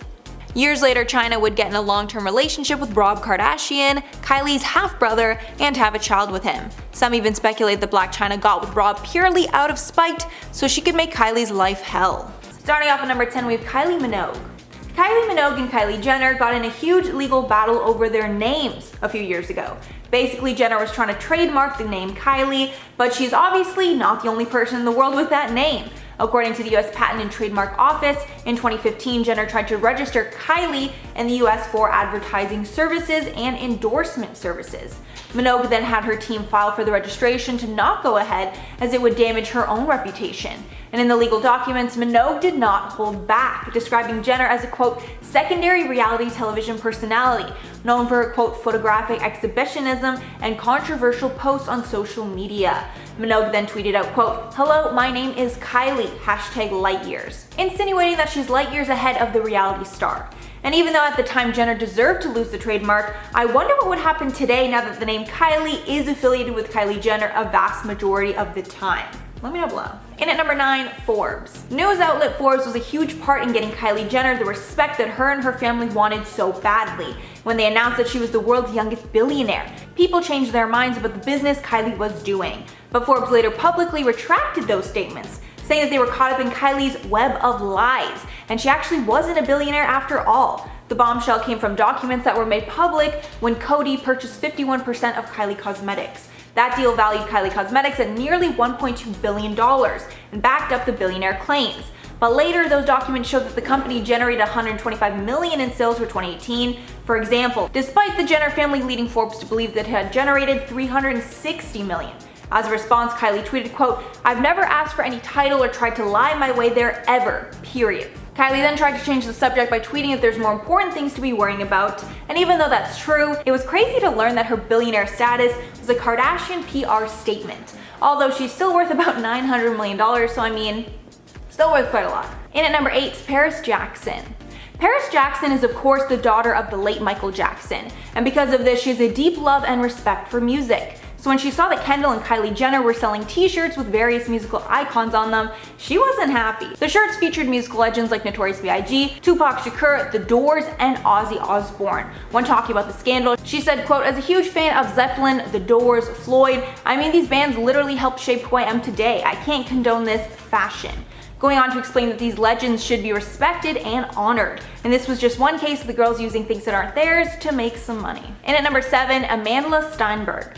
Years later, Chyna would get in a long-term relationship with Rob Kardashian, Kylie's half-brother, and have a child with him. Some even speculate that Blac Chyna got with Rob purely out of spite so she could make Kylie's life hell. Starting off at number 10, we have Kylie Minogue. Kylie Minogue and Kylie Jenner got in a huge legal battle over their names a few years ago. Basically, Jenner was trying to trademark the name Kylie, but she's obviously not the only person in the world with that name. According to the US Patent and Trademark Office, in 2015, Jenner tried to register Kylie in the US for advertising services and endorsement services. Minogue then had her team file for the registration to not go ahead as it would damage her own reputation. And in the legal documents, Minogue did not hold back, describing Jenner as a quote, secondary reality television personality, known for her quote, photographic exhibitionism and controversial posts on social media. Minogue then tweeted out, quote, "Hello, my name is Kylie, hashtag light years," insinuating that she's light years ahead of the reality star. And even though at the time Jenner deserved to lose the trademark, I wonder what would happen today now that the name Kylie is affiliated with Kylie Jenner a vast majority of the time. Let me know below. And at number 9, Forbes. News outlet Forbes was a huge part in getting Kylie Jenner the respect that her and her family wanted so badly. When they announced that she was the world's youngest billionaire, people changed their minds about the business Kylie was doing. But Forbes later publicly retracted those statements, saying that they were caught up in Kylie's web of lies, and she actually wasn't a billionaire after all. The bombshell came from documents that were made public when Coty purchased 51% of Kylie Cosmetics. That deal valued Kylie Cosmetics at nearly $1.2 billion and backed up the billionaire claims. But later, those documents showed that the company generated $125 million in sales for 2018. For example, despite the Jenner family leading Forbes to believe that it had generated $360 million. As a response, Kylie tweeted, quote, "I've never asked for any title or tried to lie my way there ever, period." Kylie then tried to change the subject by tweeting that there's more important things to be worrying about, and even though that's true, it was crazy to learn that her billionaire status was a Kardashian PR statement. Although she's still worth about $900 million, so I mean, still worth quite a lot. And at number 8, Paris Jackson. Paris Jackson is of course the daughter of the late Michael Jackson, and because of this she has a deep love and respect for music. So when she saw that Kendall and Kylie Jenner were selling t-shirts with various musical icons on them, she wasn't happy. The shirts featured musical legends like Notorious B.I.G., Tupac Shakur, The Doors, and Ozzy Osbourne. When talking about the scandal, she said, quote, "As a huge fan of Zeppelin, The Doors, Floyd, I mean these bands literally helped shape who I am today. I can't condone this fashion." going on to explain that these legends should be respected and honored. And this was just one case of the girls using things that aren't theirs to make some money. And at number 7, Amandla Steinberg.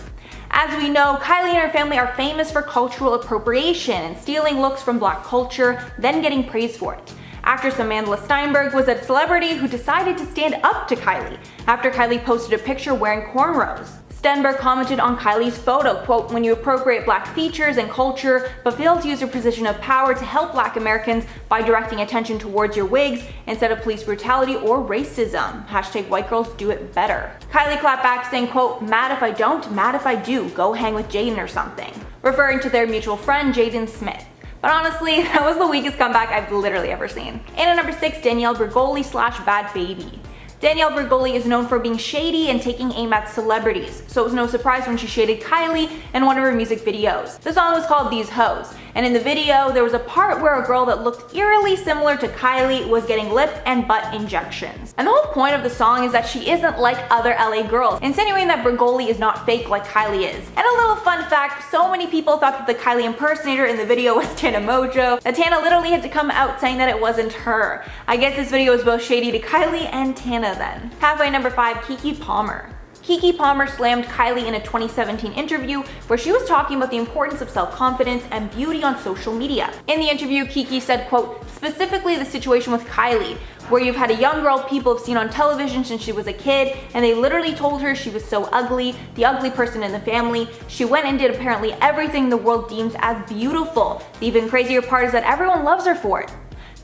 As we know, Kylie and her family are famous for cultural appropriation and stealing looks from black culture, then getting praise for it. Actress Amandla Steinberg was a celebrity who decided to stand up to Kylie after Kylie posted a picture wearing cornrows. Steinberg commented on Kylie's photo, quote, "When you appropriate black features and culture, but fail to use your position of power to help black Americans by directing attention towards your wigs instead of police brutality or racism. Hashtag white girls do it better." Kylie clapped back saying, quote, "Mad if I don't, mad if I do, go hang with Jaden or something," referring to their mutual friend Jaden Smith. But honestly, that was the weakest comeback I've literally ever seen. And at number 6, Danielle Bregoli / Bad Baby. Danielle Bregoli is known for being shady and taking aim at celebrities, so it was no surprise when she shaded Kylie in one of her music videos. The song was called These Hoes, and in the video there was a part where a girl that looked eerily similar to Kylie was getting lip and butt injections. And the whole point of the song is that she isn't like other LA girls, insinuating that Bregoli is not fake like Kylie is. And a little fun fact, so many people thought that the Kylie impersonator in the video was Tana Mojo, that Tana literally had to come out saying that it wasn't her. I guess this video is both shady to Kylie and Tana then. Halfway number 5, Keke Palmer. Keke Palmer slammed Kylie in a 2017 interview where she was talking about the importance of self-confidence and beauty on social media. In the interview, Keke said, quote, "Specifically the situation with Kylie, where you've had a young girl people have seen on television since she was a kid, and they literally told her she was so ugly, the ugly person in the family. She went and did apparently everything the world deems as beautiful. The even crazier part is that everyone loves her for it."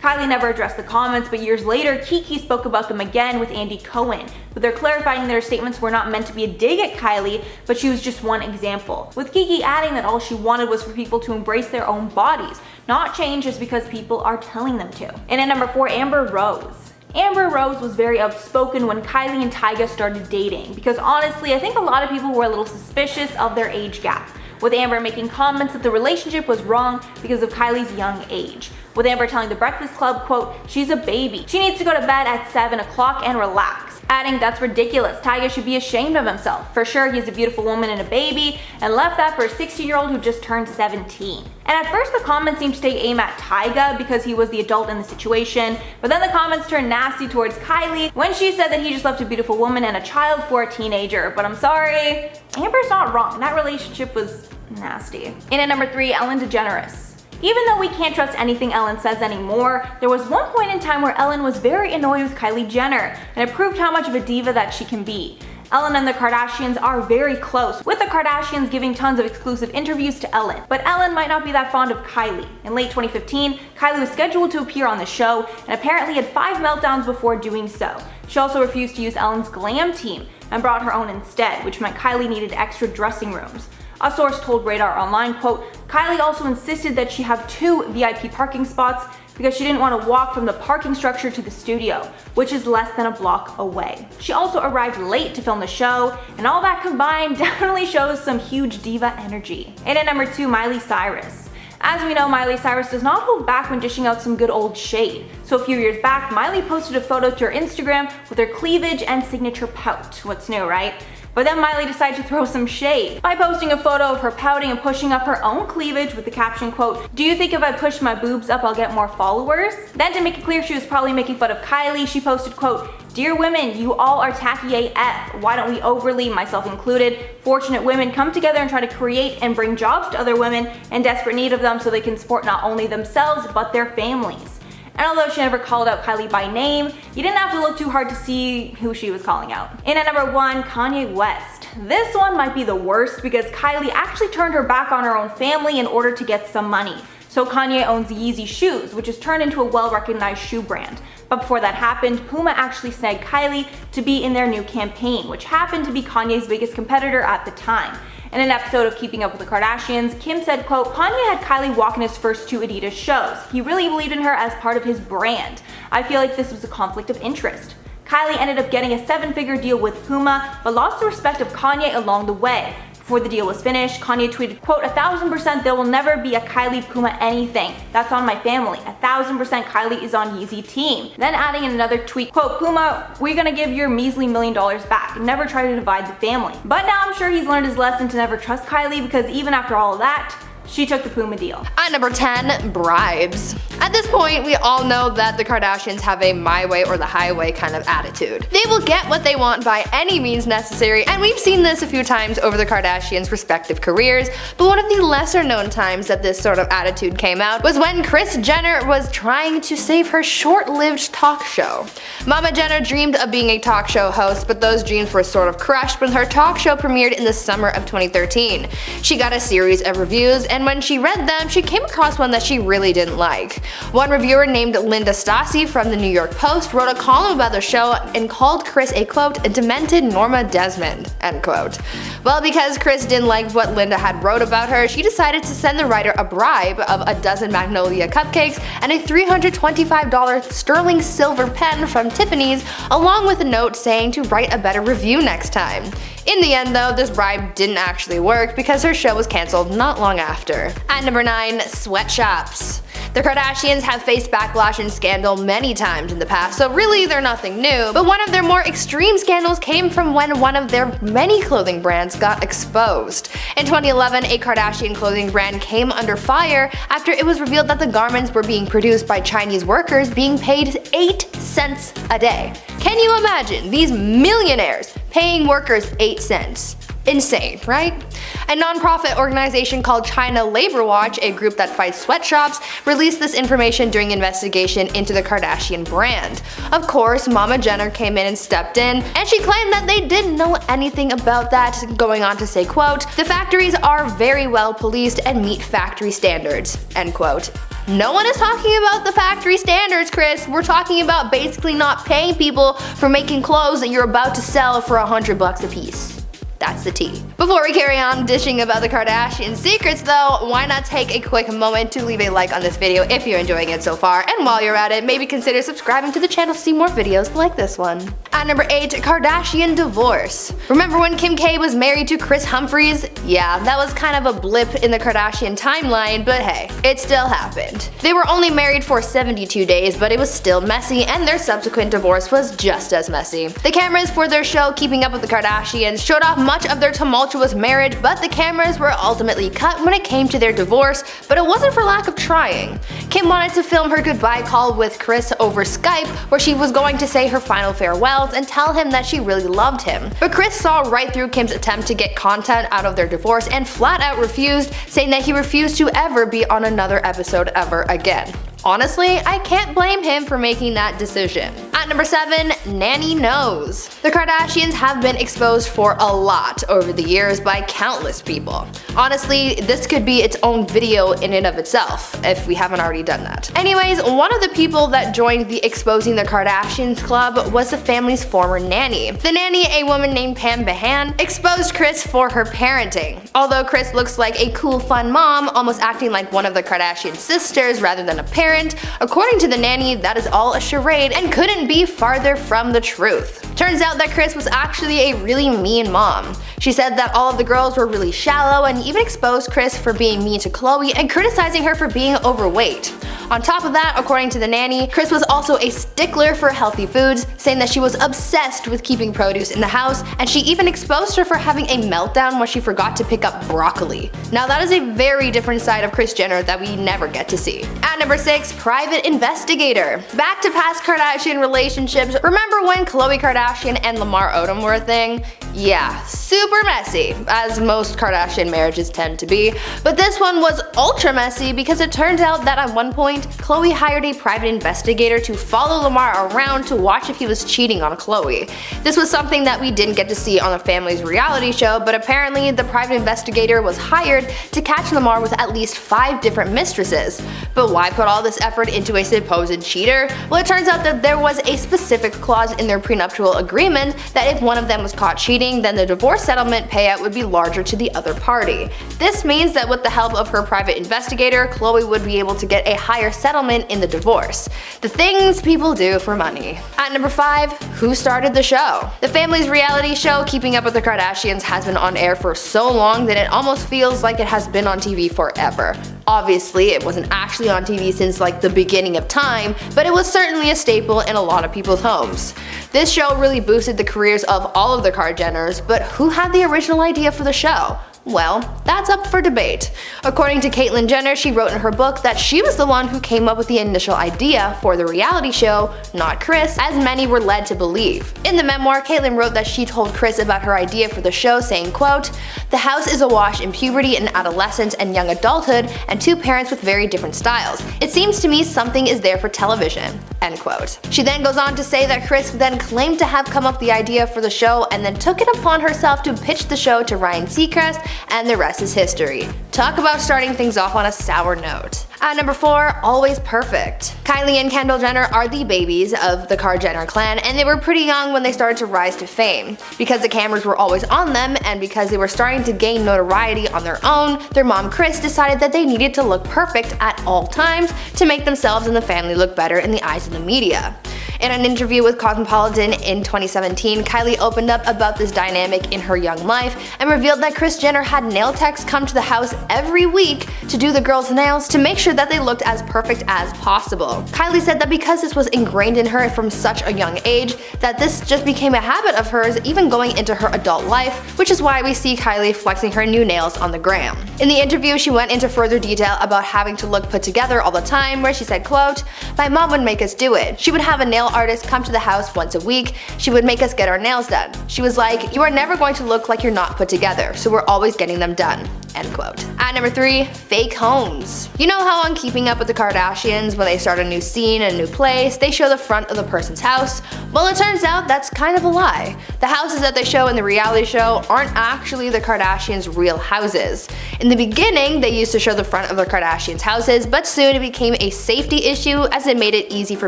Kylie never addressed the comments, but years later, Keke spoke about them again with Andy Cohen, but they're clarifying that her statements were not meant to be a dig at Kylie, but she was just one example, with Keke adding that all she wanted was for people to embrace their own bodies, not change just because people are telling them to. And at number 4, Amber Rose. Amber Rose was very outspoken when Kylie and Tyga started dating, because honestly, I think a lot of people were a little suspicious of their age gap, with Amber making comments that the relationship was wrong because of Kylie's young age, with Amber telling The Breakfast Club, quote, "She's a baby. She needs to go to bed at 7 o'clock and relax," adding, "That's ridiculous. Tyga should be ashamed of himself. For sure, he's a beautiful woman and a baby," and left that for a 16-year-old who just turned 17. And at first the comments seemed to take aim at Tyga because he was the adult in the situation, but then the comments turned nasty towards Kylie when she said that he just left a beautiful woman and a child for a teenager. But I'm sorry, Amber's not wrong. That relationship was nasty. And at number 3, Ellen DeGeneres. Even though we can't trust anything Ellen says anymore, there was one point in time where Ellen was very annoyed with Kylie Jenner, and it proved how much of a diva that she can be. Ellen and the Kardashians are very close, with the Kardashians giving tons of exclusive interviews to Ellen. But Ellen might not be that fond of Kylie. In late 2015, Kylie was scheduled to appear on the show, and apparently had 5 meltdowns before doing so. She also refused to use Ellen's glam team, and brought her own instead, which meant Kylie needed extra dressing rooms. A source told Radar Online, quote, "Kylie also insisted that she have 2 VIP parking spots because she didn't want to walk from the parking structure to the studio, which is less than a block away. She also arrived late to film the show, and all that combined definitely shows some huge diva energy." And at number 2, Miley Cyrus. As we know, Miley Cyrus does not hold back when dishing out some good old shade. So a few years back, Miley posted a photo to her Instagram with her cleavage and signature pout. What's new, right? But then Miley decided to throw some shade by posting a photo of her pouting and pushing up her own cleavage with the caption, quote, "Do you think if I push my boobs up I'll get more followers?" Then to make it clear she was probably making fun of Kylie, she posted, quote, "Dear women, you all are tacky AF. Why don't we overly, myself included, fortunate women come together and try to create and bring jobs to other women in desperate need of them so they can support not only themselves but their families." And although she never called out Kylie by name, you didn't have to look too hard to see who she was calling out. And at number 1, Kanye West. This one might be the worst because Kylie actually turned her back on her own family in order to get some money. So Kanye owns Yeezy shoes, which has turned into a well-recognized shoe brand. But before that happened, Puma actually snagged Kylie to be in their new campaign, which happened to be Kanye's biggest competitor at the time. In an episode of Keeping Up with the Kardashians, Kim said, quote, "Kanye had Kylie walk in his first 2 Adidas shows. He really believed in her as part of his brand. I feel like this was a conflict of interest." Kylie ended up getting a 7-figure deal with Puma, but lost the respect of Kanye along the way. Before the deal was finished, Kanye tweeted, quote, "1,000% there will never be a Kylie Puma anything. That's on my family. 1,000% Kylie is on Yeezy team." Then adding in another tweet, quote, "Puma, we're gonna give your measly $1 million back. Never try to divide the family." But now I'm sure he's learned his lesson to never trust Kylie because even after all of that, she took the Puma deal. At number 10, bribes. At this point, we all know that the Kardashians have a my way or the highway kind of attitude. They will get what they want by any means necessary, and we've seen this a few times over the Kardashians' respective careers, but one of the lesser known times that this sort of attitude came out was when Kris Jenner was trying to save her short-lived talk show. Mama Jenner dreamed of being a talk show host, but those dreams were sort of crushed when her talk show premiered in the summer of 2013. She got a series of reviews, and when she read them, she came across one that she really didn't like. One reviewer named Linda Stassi from the New York Post wrote a column about the show and called Kris a quote, demented Norma Desmond, end quote. Well, because Kris didn't like what Linda had wrote about her, she decided to send the writer a bribe of a dozen Magnolia cupcakes and a $325 sterling silver pen from Tiffany's, along with a note saying to write a better review next time. In the end though, this bribe didn't actually work because her show was cancelled not long after. At number 9, sweatshops. The Kardashians have faced backlash and scandal many times in the past, so really they're nothing new, but one of their more extreme scandals came from when one of their many clothing brands got exposed. In 2011, a Kardashian clothing brand came under fire after it was revealed that the garments were being produced by Chinese workers being paid 8 cents a day. Can you imagine these millionaires paying workers 8 cents? Insane, right? A non-profit organization called China Labor Watch, a group that fights sweatshops, released this information during investigation into the Kardashian brand. Of course, Mama Jenner came in and stepped in, and she claimed that they didn't know anything about that, going on to say, quote, "The factories are very well policed and meet factory standards," end quote. No one is talking about the factory standards, Kris. We're talking about basically not paying people for making clothes that you're about to sell for $100 a piece. That's the tea. Before we carry on dishing about the Kardashian secrets though, why not take a quick moment to leave a like on this video if you're enjoying it so far, and while you're at it, maybe consider subscribing to the channel to see more videos like this one. At number 8, Kardashian divorce. Remember when Kim K was married to Kris Humphries? Yeah, that was kind of a blip in the Kardashian timeline, but hey, it still happened. They were only married for 72 days, but it was still messy, and their subsequent divorce was just as messy. The cameras for their show Keeping Up with the Kardashians showed off much of their tumultuous marriage, but the cameras were ultimately cut when it came to their divorce, but it wasn't for lack of trying. Kim wanted to film her goodbye call with Kris over Skype, where she was going to say her final farewells and tell him that she really loved him. But Kris saw right through Kim's attempt to get content out of their divorce and flat out refused, saying that he refused to ever be on another episode ever again. Honestly, I can't blame him for making that decision. At number 7, Nanny Knows. The Kardashians have been exposed for a lot over the years by countless people. Honestly, this could be its own video in and of itself, if we haven't already done that. Anyways, one of the people that joined the Exposing the Kardashians club was the family's former nanny. The nanny, a woman named Pam Behan, exposed Kris for her parenting. Although Kris looks like a cool, fun mom, almost acting like one of the Kardashian sisters rather than a parent, according to the nanny, that is all a charade and couldn't be farther from the truth. Turns out that Kris was actually a really mean mom. She said that all of the girls were really shallow and even exposed Kris for being mean to Khloe and criticizing her for being overweight. On top of that, according to the nanny, Kris was also a stickler for healthy foods, saying that she was obsessed with keeping produce in the house, and she even exposed her for having a meltdown when she forgot to pick up broccoli. Now that is a very different side of Kris Jenner that we never get to see. At number 6, private investigator. Back to past Kardashian relationships, remember when Khloe Kardashian and Lamar Odom were a thing? Yeah, super messy, as most Kardashian marriages tend to be, but this one was ultra messy because it turned out that at one point, Khloe hired a private investigator to follow Lamar around to watch if he was cheating on Khloe. This was something that we didn't get to see on the family's reality show, but apparently the private investigator was hired to catch Lamar with at least 5 different mistresses. But why put all this effort into a supposed cheater? Well, it turns out that there was a specific clause in their prenuptial agreement that if one of them was caught cheating, then the divorce settlement payout would be larger to the other party. This means that with the help of her private investigator, Khloe would be able to get a higher settlement in the divorce. The things people do for money. At number 5, who started the show? The family's reality show Keeping Up with the Kardashians has been on air for so long that it almost feels like it has been on TV forever. Obviously, it wasn't actually on TV since like the beginning of time, but it was certainly a staple in a lot of people's homes. This show really boosted the careers of all of the Kardashians, but who had the original idea for the show? Well, that's up for debate. According to Caitlyn Jenner, she wrote in her book that she was the one who came up with the initial idea for the reality show, not Kris, as many were led to believe. In the memoir, Caitlyn wrote that she told Kris about her idea for the show, saying, quote, "The house is awash in puberty and adolescence and young adulthood, and two parents with very different styles. It seems to me something is there for television." End quote. She then goes on to say that Kris then claimed to have come up with the idea for the show and then took it upon herself to pitch the show to Ryan Seacrest, and the rest is history. Talk about starting things off on a sour note. At number 4, always perfect. Kylie and Kendall Jenner are the babies of the Kardashian Jenner clan, and they were pretty young when they started to rise to fame. Because the cameras were always on them, and because they were starting to gain notoriety on their own, their mom Kris decided that they needed to look perfect at all times to make themselves and the family look better in the eyes of the media. In an interview with Cosmopolitan in 2017, Kylie opened up about this dynamic in her young life and revealed that Kris Jenner had nail techs come to the house every week to do the girls' nails to make sure that they looked as perfect as possible. Kylie said that because this was ingrained in her from such a young age, that this just became a habit of hers even going into her adult life, which is why we see Kylie flexing her new nails on the gram. In the interview, she went into further detail about having to look put together all the time, where she said, quote, "My mom would make us do it. She would have a nail artist come to the house once a week. She would make us get our nails done. She was like, you are never going to look like you're not put together, so we're always getting them done." End quote. At number 3, fake homes. You know how on Keeping Up with the Kardashians, when they start a new scene in a new place, they show the front of the person's house? Well, it turns out that's kind of a lie. The houses that they show in the reality show aren't actually the Kardashians' real houses. In the beginning, they used to show the front of the Kardashians' houses, but soon it became a safety issue as it made it easy for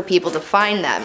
people to find them.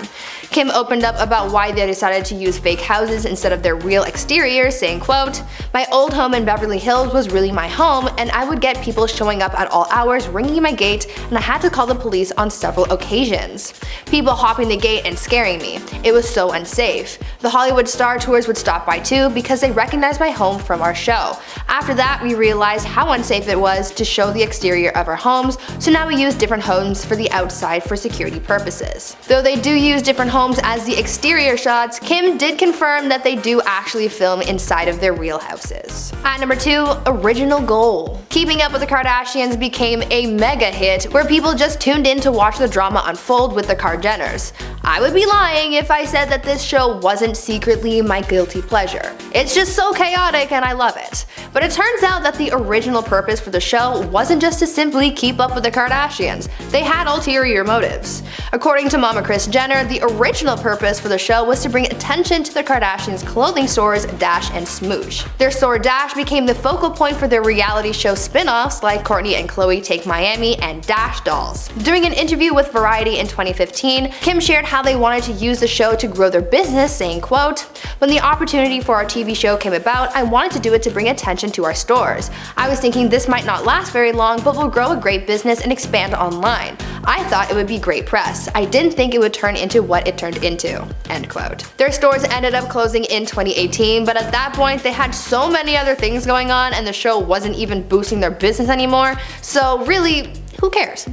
Kim opened up about why they decided to use fake houses instead of their real exteriors, saying, quote, "My old home in Beverly Hills was really my home, and I would get people showing up at all hours ringing my gate, and I had to call the police on several occasions. People hopping the gate and scaring me. It was so unsafe. The Hollywood Star Tours would stop by too because they recognized my home from our show. After that, we realized how unsafe it was to show the exterior of our homes, so now we use different homes for the outside for security purposes." Though they do use different homes as the exterior shots, Kim did confirm that they do actually film inside of their real houses. At number 2, original goal. Keeping Up with the Kardashians became a mega hit where people just tuned in to watch the drama unfold with the Kardashians. I would be lying if I said that this show wasn't secretly my guilty pleasure. It's just so chaotic and I love it. But it turns out that the original purpose for the show wasn't just to simply keep up with the Kardashians. They had ulterior motives. According to Mama Kris Jenner, the original purpose for the show was to bring attention to the Kardashians' clothing stores Dash and Smoosh. Their store Dash became the focal point for their reality show spin-offs like Kourtney and Khloe Take Miami and Dash Dolls. During an interview with Variety in 2015, Kim shared how they wanted to use the show to grow their business, saying, quote, "When the opportunity for our TV show came about, I wanted to do it to bring attention to our stores. I was thinking this might not last very long, but will grow a great business and expand online. I thought it would be great press. I didn't think it would turn into what it turned into." End quote. Their stores ended up closing in 2018, but at that point they had so many other things going on and the show wasn't even boosting their business anymore, so really, who cares?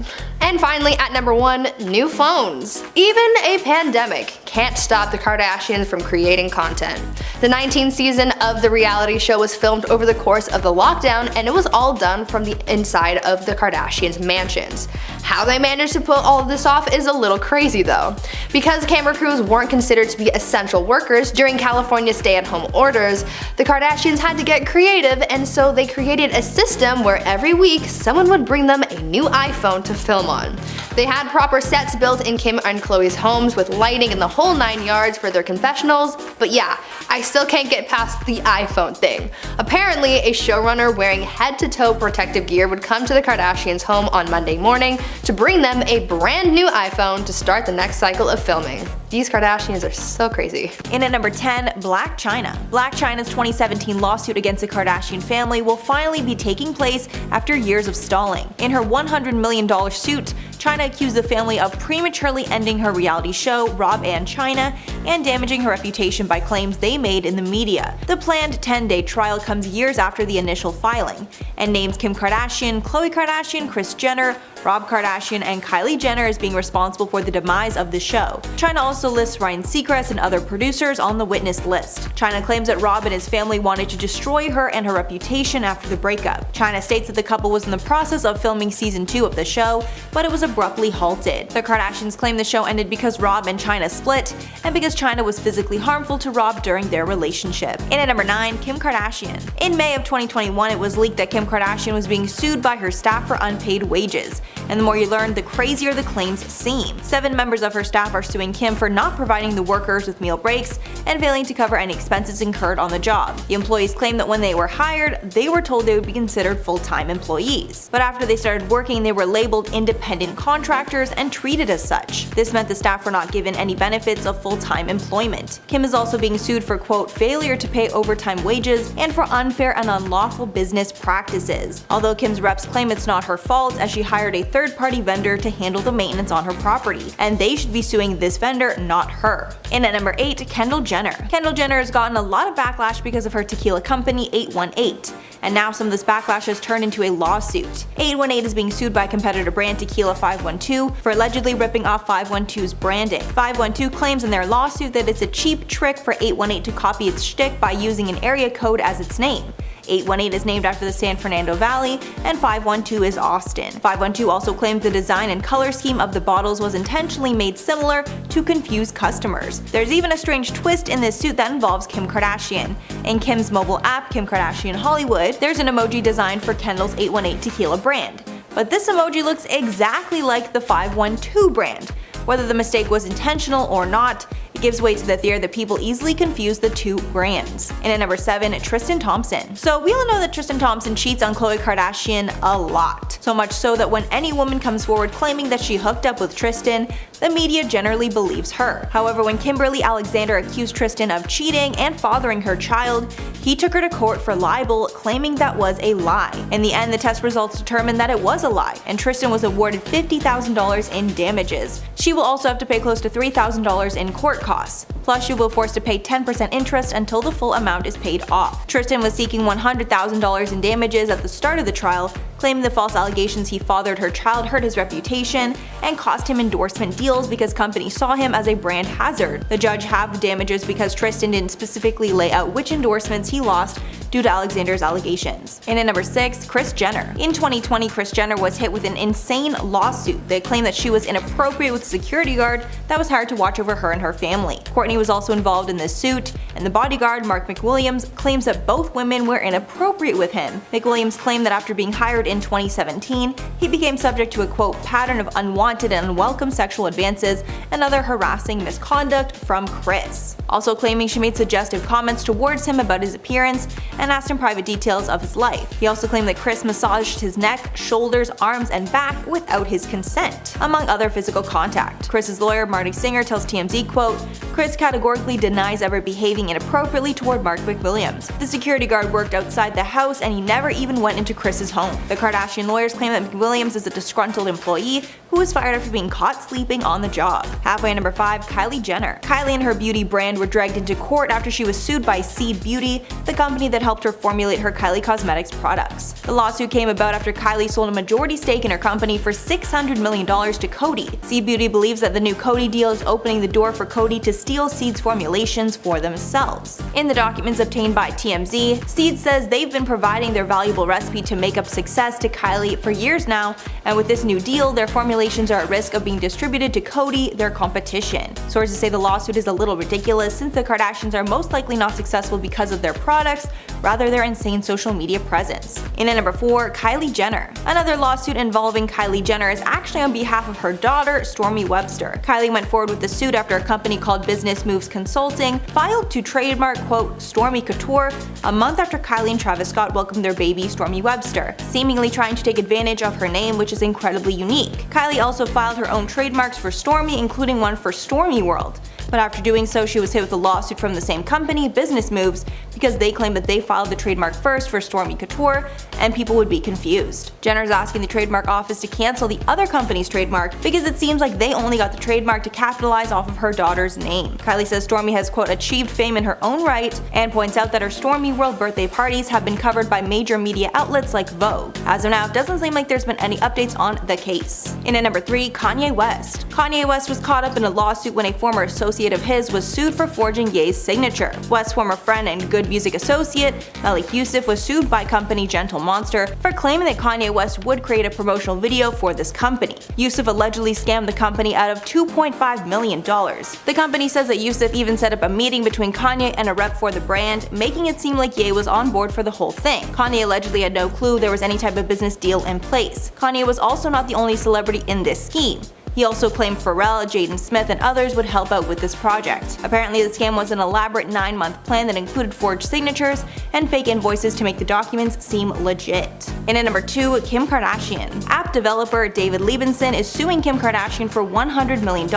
And finally, at number 1, new phones. Even a pandemic can't stop the Kardashians from creating content. The 19th season of the reality show was filmed over the course of the lockdown, and it was all done from the inside of the Kardashians' mansions. How they managed to pull all of this off is a little crazy though. Because camera crews weren't considered to be essential workers during California's stay-at-home orders, the Kardashians had to get creative, and so they created a system where every week someone would bring them a new iPhone to film on. They had proper sets built in Kim and Khloe's homes with lighting and the whole 9 yards for their confessionals, but yeah, I still can't get past the iPhone thing. Apparently, a showrunner wearing head-to-toe protective gear would come to the Kardashians' home on Monday morning to bring them a brand new iPhone to start the next cycle of filming. These Kardashians are so crazy. In at number 10, Blac Chyna. Blac Chyna's 2017 lawsuit against the Kardashian family will finally be taking place after years of stalling. In her $100 million suit, Chyna accused the family of prematurely ending her reality show, Rob and Chyna, and damaging her reputation by claims they made in the media. The planned 10-day trial comes years after the initial filing, and names Kim Kardashian, Khloe Kardashian, Kris Jenner, Rob Kardashian and Kylie Jenner as being responsible for the demise of the show. China also lists Ryan Seacrest and other producers on the witness list. China claims that Rob and his family wanted to destroy her and her reputation after the breakup. China states that the couple was in the process of filming season 2 of the show, but it was abruptly halted. The Kardashians claim the show ended because Rob and China split, and because China was physically harmful to Rob during their relationship. In at number 9, Kim Kardashian. In May of 2021, it was leaked that Kim Kardashian was being sued by her staff for unpaid wages. And the more you learn, the crazier the claims seem. 7 members of her staff are suing Kim for not providing the workers with meal breaks and failing to cover any expenses incurred on the job. The employees claim that when they were hired, they were told they would be considered full-time employees. But after they started working, they were labeled independent contractors and treated as such. This meant the staff were not given any benefits of full-time employment. Kim is also being sued for, quote, failure to pay overtime wages and for unfair and unlawful business practices. Although Kim's reps claim it's not her fault, as she hired a third-party vendor to handle the maintenance on her property, and they should be suing this vendor, not her. In at number 8, Kendall Jenner. Kendall Jenner has gotten a lot of backlash because of her tequila company 818, and now some of this backlash has turned into a lawsuit. 818 is being sued by competitor brand Tequila 512 for allegedly ripping off 512's branding. 512 claims in their lawsuit that it's a cheap trick for 818 to copy its shtick by using an area code as its name. 818 is named after the San Fernando Valley, and 512 is Austin. 512 also claims the design and color scheme of the bottles was intentionally made similar to confuse customers. There's even a strange twist in this suit that involves Kim Kardashian. In Kim's mobile app, Kim Kardashian Hollywood, there's an emoji designed for Kendall's 818 tequila brand. But this emoji looks exactly like the 512 brand. Whether the mistake was intentional or not, it gives way to the theory that people easily confuse the two brands. And at number 7, Tristan Thompson. So we all know that Tristan Thompson cheats on Khloe Kardashian a lot. So much so that when any woman comes forward claiming that she hooked up with Tristan, the media generally believes her. However, when Kimberly Alexander accused Tristan of cheating and fathering her child, he took her to court for libel, claiming that was a lie. In the end, the test results determined that it was a lie, and Tristan was awarded $50,000 in damages. She will also have to pay close to $3,000 in court costs. Plus, she will be forced to pay 10% interest until the full amount is paid off. Tristan was seeking $100,000 in damages at the start of the trial, claiming the false allegations he fathered her child hurt his reputation and cost him endorsement deals because companies saw him as a brand hazard. The judge halved the damages because Tristan didn't specifically lay out which endorsements he lost due to Alexander's allegations. And at number 6, Kris Jenner. In 2020, Kris Jenner was hit with an insane lawsuit that claimed that she was inappropriate with a security guard that was hired to watch over her and her family. Kourtney was also involved in this suit, and the bodyguard, Mark McWilliams, claims that both women were inappropriate with him. McWilliams claimed that after being hired in 2017, he became subject to a, quote, pattern of unwanted and unwelcome sexual advances and other harassing misconduct from Kris. Also claiming she made suggestive comments towards him about his appearance and asked him private details of his life. He also claimed that Kris massaged his neck, shoulders, arms, and back without his consent, among other physical contact. Kris's lawyer, Marty Singer, tells TMZ, quote, Kris categorically denies ever behaving inappropriately toward Mark McWilliams. The security guard worked outside the house and he never even went into Kris's home. The Kardashian lawyers claim that McWilliams is a disgruntled employee who was fired after being caught sleeping on the job. Halfway at number 5, Kylie Jenner. Kylie and her beauty brand were dragged into court after she was sued by Seed Beauty, the company that helped her formulate her Kylie Cosmetics products. The lawsuit came about after Kylie sold a majority stake in her company for $600 million to Coty. Seed Beauty believes that the new Coty deal is opening the door for Coty to steal Seed's formulations for themselves. In the documents obtained by TMZ, Seed says they've been providing their valuable recipe to makeup success to Kylie for years now, and with this new deal, their formulations are at risk of being distributed to Coty, their competition. Sources say the lawsuit is a little ridiculous since the Kardashians are most likely not successful because of their products, rather their insane social media presence. In at number 4, Kylie Jenner. Another lawsuit involving Kylie Jenner is actually on behalf of her daughter, Stormi Webster. Kylie went forward with the suit after a company called Business Moves Consulting filed to trademark, quote, Stormi Couture a month after Kylie and Travis Scott welcomed their baby, Stormi Webster, seemingly trying to take advantage of her name, which is incredibly unique. Kylie also filed her own trademarks for Stormi, including one for Stormy World. But after doing so, she was hit with a lawsuit from the same company, Business Moves, because they claimed that they filed the trademark first for Stormy Couture, and people would be confused. Jenner's asking the trademark office to cancel the other company's trademark because it seems like they only got the trademark to capitalize off of her daughter's name. Kylie says Stormy has, quote, achieved fame in her own right, and points out that her Stormy World birthday parties have been covered by major media outlets like Vogue. As of now, it doesn't seem like there's been any updates on the case. In at number 3, Kanye West. Kanye West was caught up in a lawsuit when a former associate of his was sued for forging Ye's signature. West's former friend and good music associate, Malik Yusuf, was sued by company Gentle Monster for claiming that Kanye West would create a promotional video for this company. Yusuf allegedly scammed the company out of $2.5 million. The company says that Yusuf even set up a meeting between Kanye and a rep for the brand, making it seem like Ye was on board for the whole thing. Kanye allegedly had no clue there was any type of business deal in place. Kanye was also not the only celebrity in this scheme. He also claimed Pharrell, Jaden Smith, and others would help out with this project. Apparently, the scam was an elaborate 9-month plan that included forged signatures and fake invoices to make the documents seem legit. In at number 2, Kim Kardashian. App developer David Levinson is suing Kim Kardashian for $100 million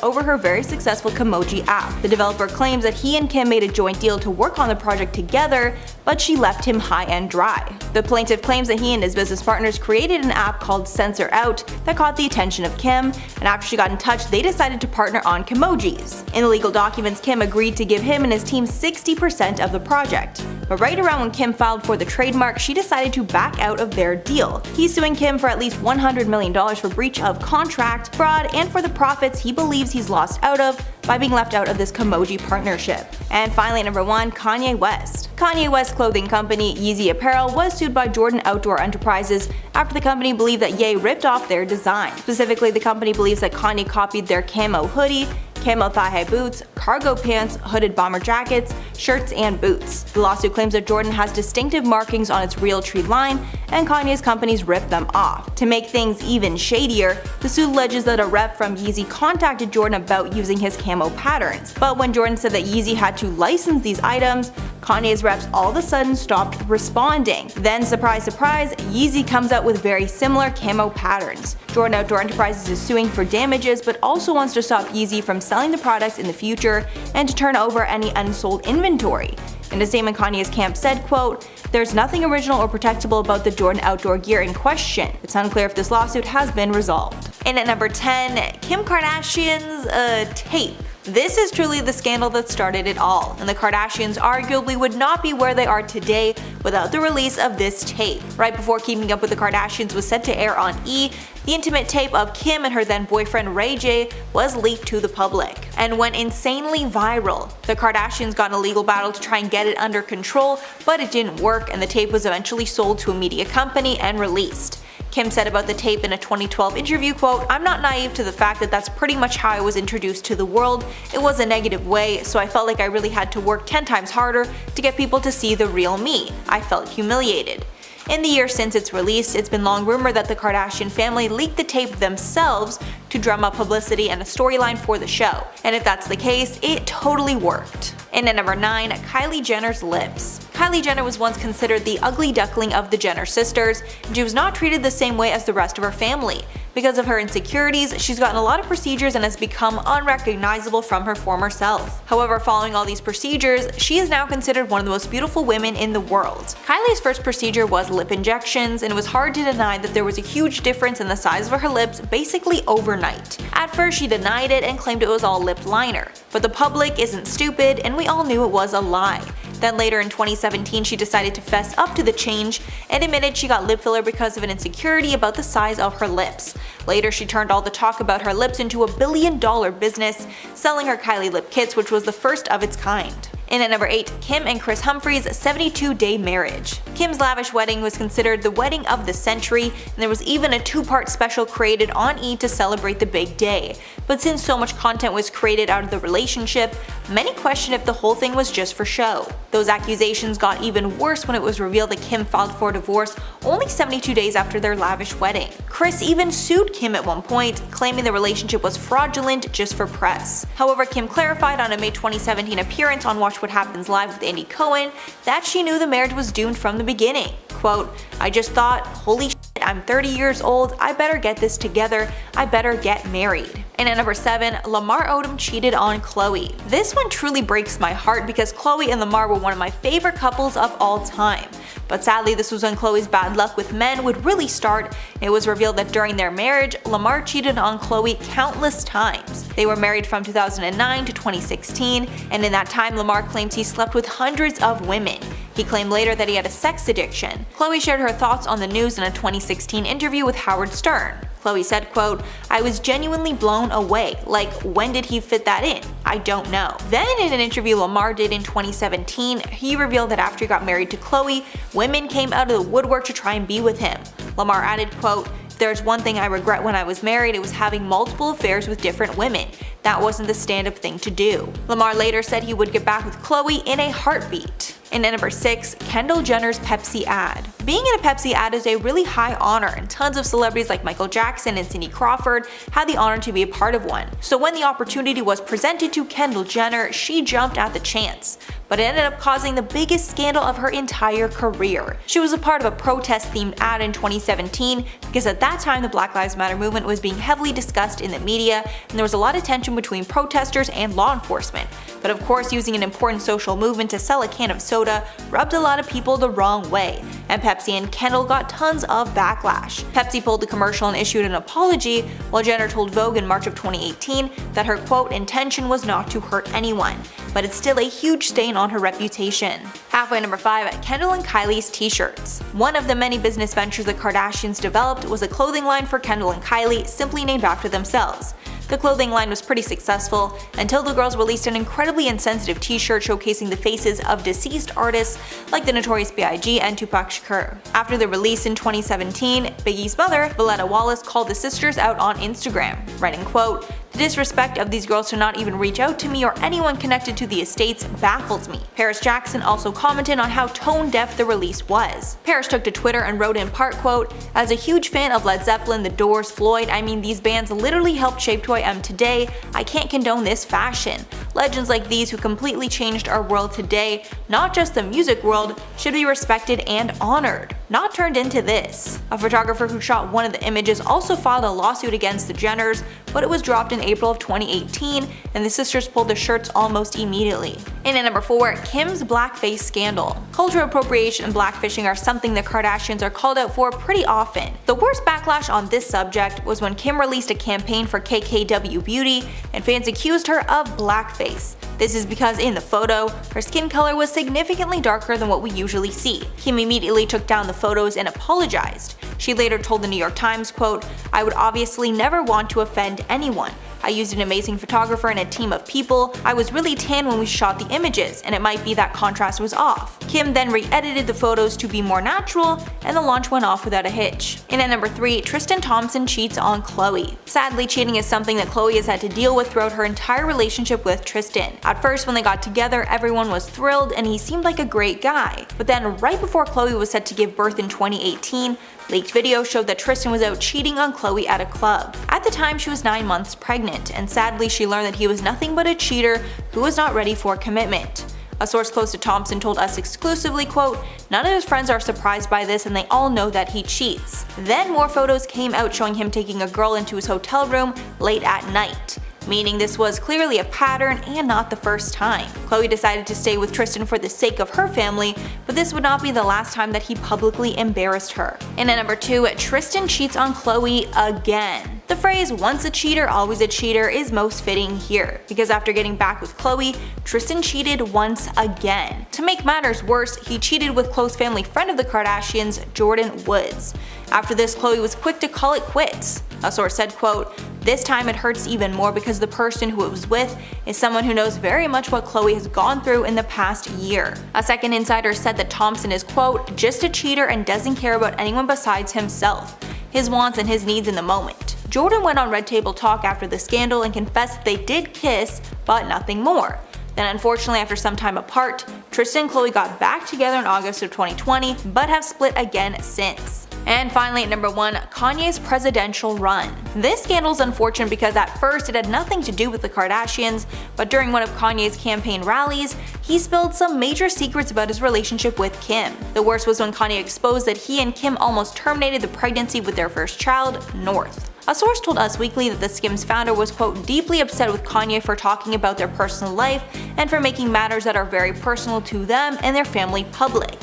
over her very successful Kimoji app. The developer claims that he and Kim made a joint deal to work on the project together, but she left him high and dry. The plaintiff claims that he and his business partners created an app called Censor Out that caught the attention of Kim, and after she got in touch, they decided to partner on Kimojis. In the legal documents, Kim agreed to give him and his team 60% of the project. But right around when Kim filed for the trademark, she decided to back out of their deal. He's suing Kim for at least $100 million for breach of contract, fraud, and for the profits he believes he's lost out of by being left out of this Kimoji partnership. And finally, number 1, Kanye West. Kanye West's clothing company, Yeezy Apparel, was sued by Jordan Outdoor Enterprises after the company believed that Ye ripped off their design. Specifically, the company believes that Kanye copied their camo hoodie, camo thigh-high boots, cargo pants, hooded bomber jackets, shirts, and boots. The lawsuit claims that Jordan has distinctive markings on its Realtree line, and Kanye's companies ripped them off. To make things even shadier, the suit alleges that a rep from Yeezy contacted Jordan about using his camo patterns. But when Jordan said that Yeezy had to license these items, Kanye's reps all of a sudden stopped responding. Then, surprise surprise, Yeezy comes out with very similar camo patterns. Jordan Outdoor Enterprises is suing for damages, but also wants to stop Yeezy from selling the products in the future and to turn over any unsold inventory. In a statement, Kanye's camp said, quote, "There's nothing original or protectable about the Jordan outdoor gear in question. It's unclear if this lawsuit has been resolved." And at number 10, Kim Kardashian's tape. This is truly the scandal that started it all, and the Kardashians arguably would not be where they are today without the release of this tape. Right before Keeping Up with the Kardashians was set to air on E!, the intimate tape of Kim and her then boyfriend Ray J was leaked to the public and went insanely viral. The Kardashians got in a legal battle to try and get it under control, but it didn't work, and the tape was eventually sold to a media company and released. Kim said about the tape in a 2012 interview, quote, "I'm not naive to the fact that that's pretty much how I was introduced to the world. It was a negative way, so I felt like I really had to work 10 times harder to get people to see the real me. I felt humiliated." In the years since its release, it's been long rumored that the Kardashian family leaked the tape themselves to drum up publicity and a storyline for the show. And if that's the case, it totally worked. And at number 9, Kylie Jenner's lips. Kylie Jenner was once considered the ugly duckling of the Jenner sisters, and she was not treated the same way as the rest of her family. Because of her insecurities, she's gotten a lot of procedures and has become unrecognizable from her former self. However, following all these procedures, she is now considered one of the most beautiful women in the world. Kylie's first procedure was lip injections, and it was hard to deny that there was a huge difference in the size of her lips basically overnight. At first, she denied it and claimed it was all lip liner. But the public isn't stupid, and we all knew it was a lie. Then later in 2017, she decided to fess up to the change and admitted she got lip filler because of an insecurity about the size of her lips. Later, she turned all the talk about her lips into $1 billion business, selling her Kylie lip kits, which was the first of its kind. And at number 8, Kim and Kris Humphrey's 72-day marriage. Kim's lavish wedding was considered the wedding of the century, and there was even a 2-part special created on E! To celebrate the big day. But since so much content was created out of the relationship, many questioned if the whole thing was just for show. Those accusations got even worse when it was revealed that Kim filed for divorce only 72 days after their lavish wedding. Kris even sued Kim at one point, claiming the relationship was fraudulent just for press. However, Kim clarified on a May 2017 appearance on Watch What Happens Live with Andy Cohen that she knew the marriage was doomed from the beginning. quote, "I just thought, holy shit, I'm 30 years old, I better get this together, I better get married." And at number 7, Lamar Odom cheated on Khloe. This one truly breaks my heart because Khloe and Lamar were one of my favorite couples of all time. But sadly, this was when Khloe's bad luck with men would really start. It was revealed that during their marriage, Lamar cheated on Khloe countless times. They were married from 2009 to 2016, and in that time Lamar claims he slept with hundreds of women. He claimed later that he had a sex addiction. Khloe shared her thoughts on the news in a 2016 interview with Howard Stern. Khloe said, quote, "I was genuinely blown away. Like, when did he fit that in? I don't know." Then in an interview Lamar did in 2017, he revealed that after he got married to Khloe, women came out of the woodwork to try and be with him. Lamar added, quote, "If there's one thing I regret when I was married, it was having multiple affairs with different women. That wasn't the stand-up thing to do." Lamar later said he would get back with Khloe in a heartbeat. And at number 6, Kendall Jenner's Pepsi ad. Being in a Pepsi ad is a really high honor, and tons of celebrities like Michael Jackson and Cindy Crawford had the honor to be a part of one. So when the opportunity was presented to Kendall Jenner, she jumped at the chance. But it ended up causing the biggest scandal of her entire career. She was a part of a protest-themed ad in 2017 because at that time the Black Lives Matter movement was being heavily discussed in the media, and there was a lot of tension between protesters and law enforcement. But of course, using an important social movement to sell a can of soda rubbed a lot of people the wrong way, and Pepsi and Kendall got tons of backlash. Pepsi pulled the commercial and issued an apology, while Jenner told Vogue in March of 2018 that her quote intention was not to hurt anyone, but it's still a huge stain on her reputation. Halfway at number 5, Kendall and Kylie's t-shirts. One of the many business ventures the Kardashians developed was a clothing line for Kendall and Kylie, simply named after themselves. The clothing line was pretty successful until the girls released an incredibly insensitive t-shirt showcasing the faces of deceased artists like the Notorious B.I.G. and Tupac Shakur. After the release in 2017, Biggie's mother, Valletta Wallace, called the sisters out on Instagram, writing, quote, "The disrespect of these girls to not even reach out to me or anyone connected to the estates baffles me." Paris Jackson also commented on how tone-deaf the release was. Paris took to Twitter and wrote in part, quote, "As a huge fan of Led Zeppelin, The Doors, Floyd, I mean these bands literally helped shape who I am today. I can't condone this fashion. Legends like these who completely changed our world today, not just the music world, should be respected and honored, not turned into this." A photographer who shot one of the images also filed a lawsuit against the Jenners, but it was dropped in April of 2018, and the sisters pulled the shirts almost immediately. And at number 4, Kim's blackface scandal. Cultural appropriation and blackfishing are something the Kardashians are called out for pretty often. The worst backlash on this subject was when Kim released a campaign for KKW Beauty, and fans accused her of blackface. This is because in the photo, her skin color was significantly darker than what we usually see. Kim immediately took down the photos and apologized. She later told the New York Times, quote, "I would obviously never want to offend anyone. I used an amazing photographer and a team of people. I was really tan when we shot the images, and it might be that contrast was off." Kim then re-edited the photos to be more natural, and the launch went off without a hitch. And at number 3, Tristan Thompson cheats on Khloe. Sadly, cheating is something that Khloe has had to deal with throughout her entire relationship with Tristan. At first, when they got together, everyone was thrilled and he seemed like a great guy. But then, right before Khloe was set to give birth in 2018, leaked video showed that Tristan was out cheating on Khloe at a club. At the time, she was 9 months pregnant, and sadly she learned that he was nothing but a cheater who was not ready for commitment. A source close to Thompson told us exclusively, quote, "None of his friends are surprised by this and they all know that he cheats." Then more photos came out showing him taking a girl into his hotel room late at night, meaning this was clearly a pattern and not the first time. Khloe decided to stay with Tristan for the sake of her family, but this would not be the last time that he publicly embarrassed her. And at number 2, Tristan cheats on Khloe again. The phrase "once a cheater, always a cheater" is most fitting here, because after getting back with Khloe, Tristan cheated once again. To make matters worse, he cheated with close family friend of the Kardashians, Jordan Woods. After this, Khloe was quick to call it quits. A source said, quote, "This time it hurts even more because the person who it was with is someone who knows very much what Khloe has gone through in the past year." A second insider said that Thompson is, quote, "just a cheater and doesn't care about anyone besides himself, his wants and his needs in the moment." Jordan went on Red Table Talk after the scandal and confessed that they did kiss, but nothing more. Then unfortunately, after some time apart, Tristan and Khloe got back together in August of 2020, but have split again since. And finally, at number 1, Kanye's presidential run. This scandal is unfortunate because at first it had nothing to do with the Kardashians, but during one of Kanye's campaign rallies, he spilled some major secrets about his relationship with Kim. The worst was when Kanye exposed that he and Kim almost terminated the pregnancy with their first child, North. A source told Us Weekly that the Skims founder was, quote, deeply upset with Kanye for talking about their personal life and for making matters that are very personal to them and their family public.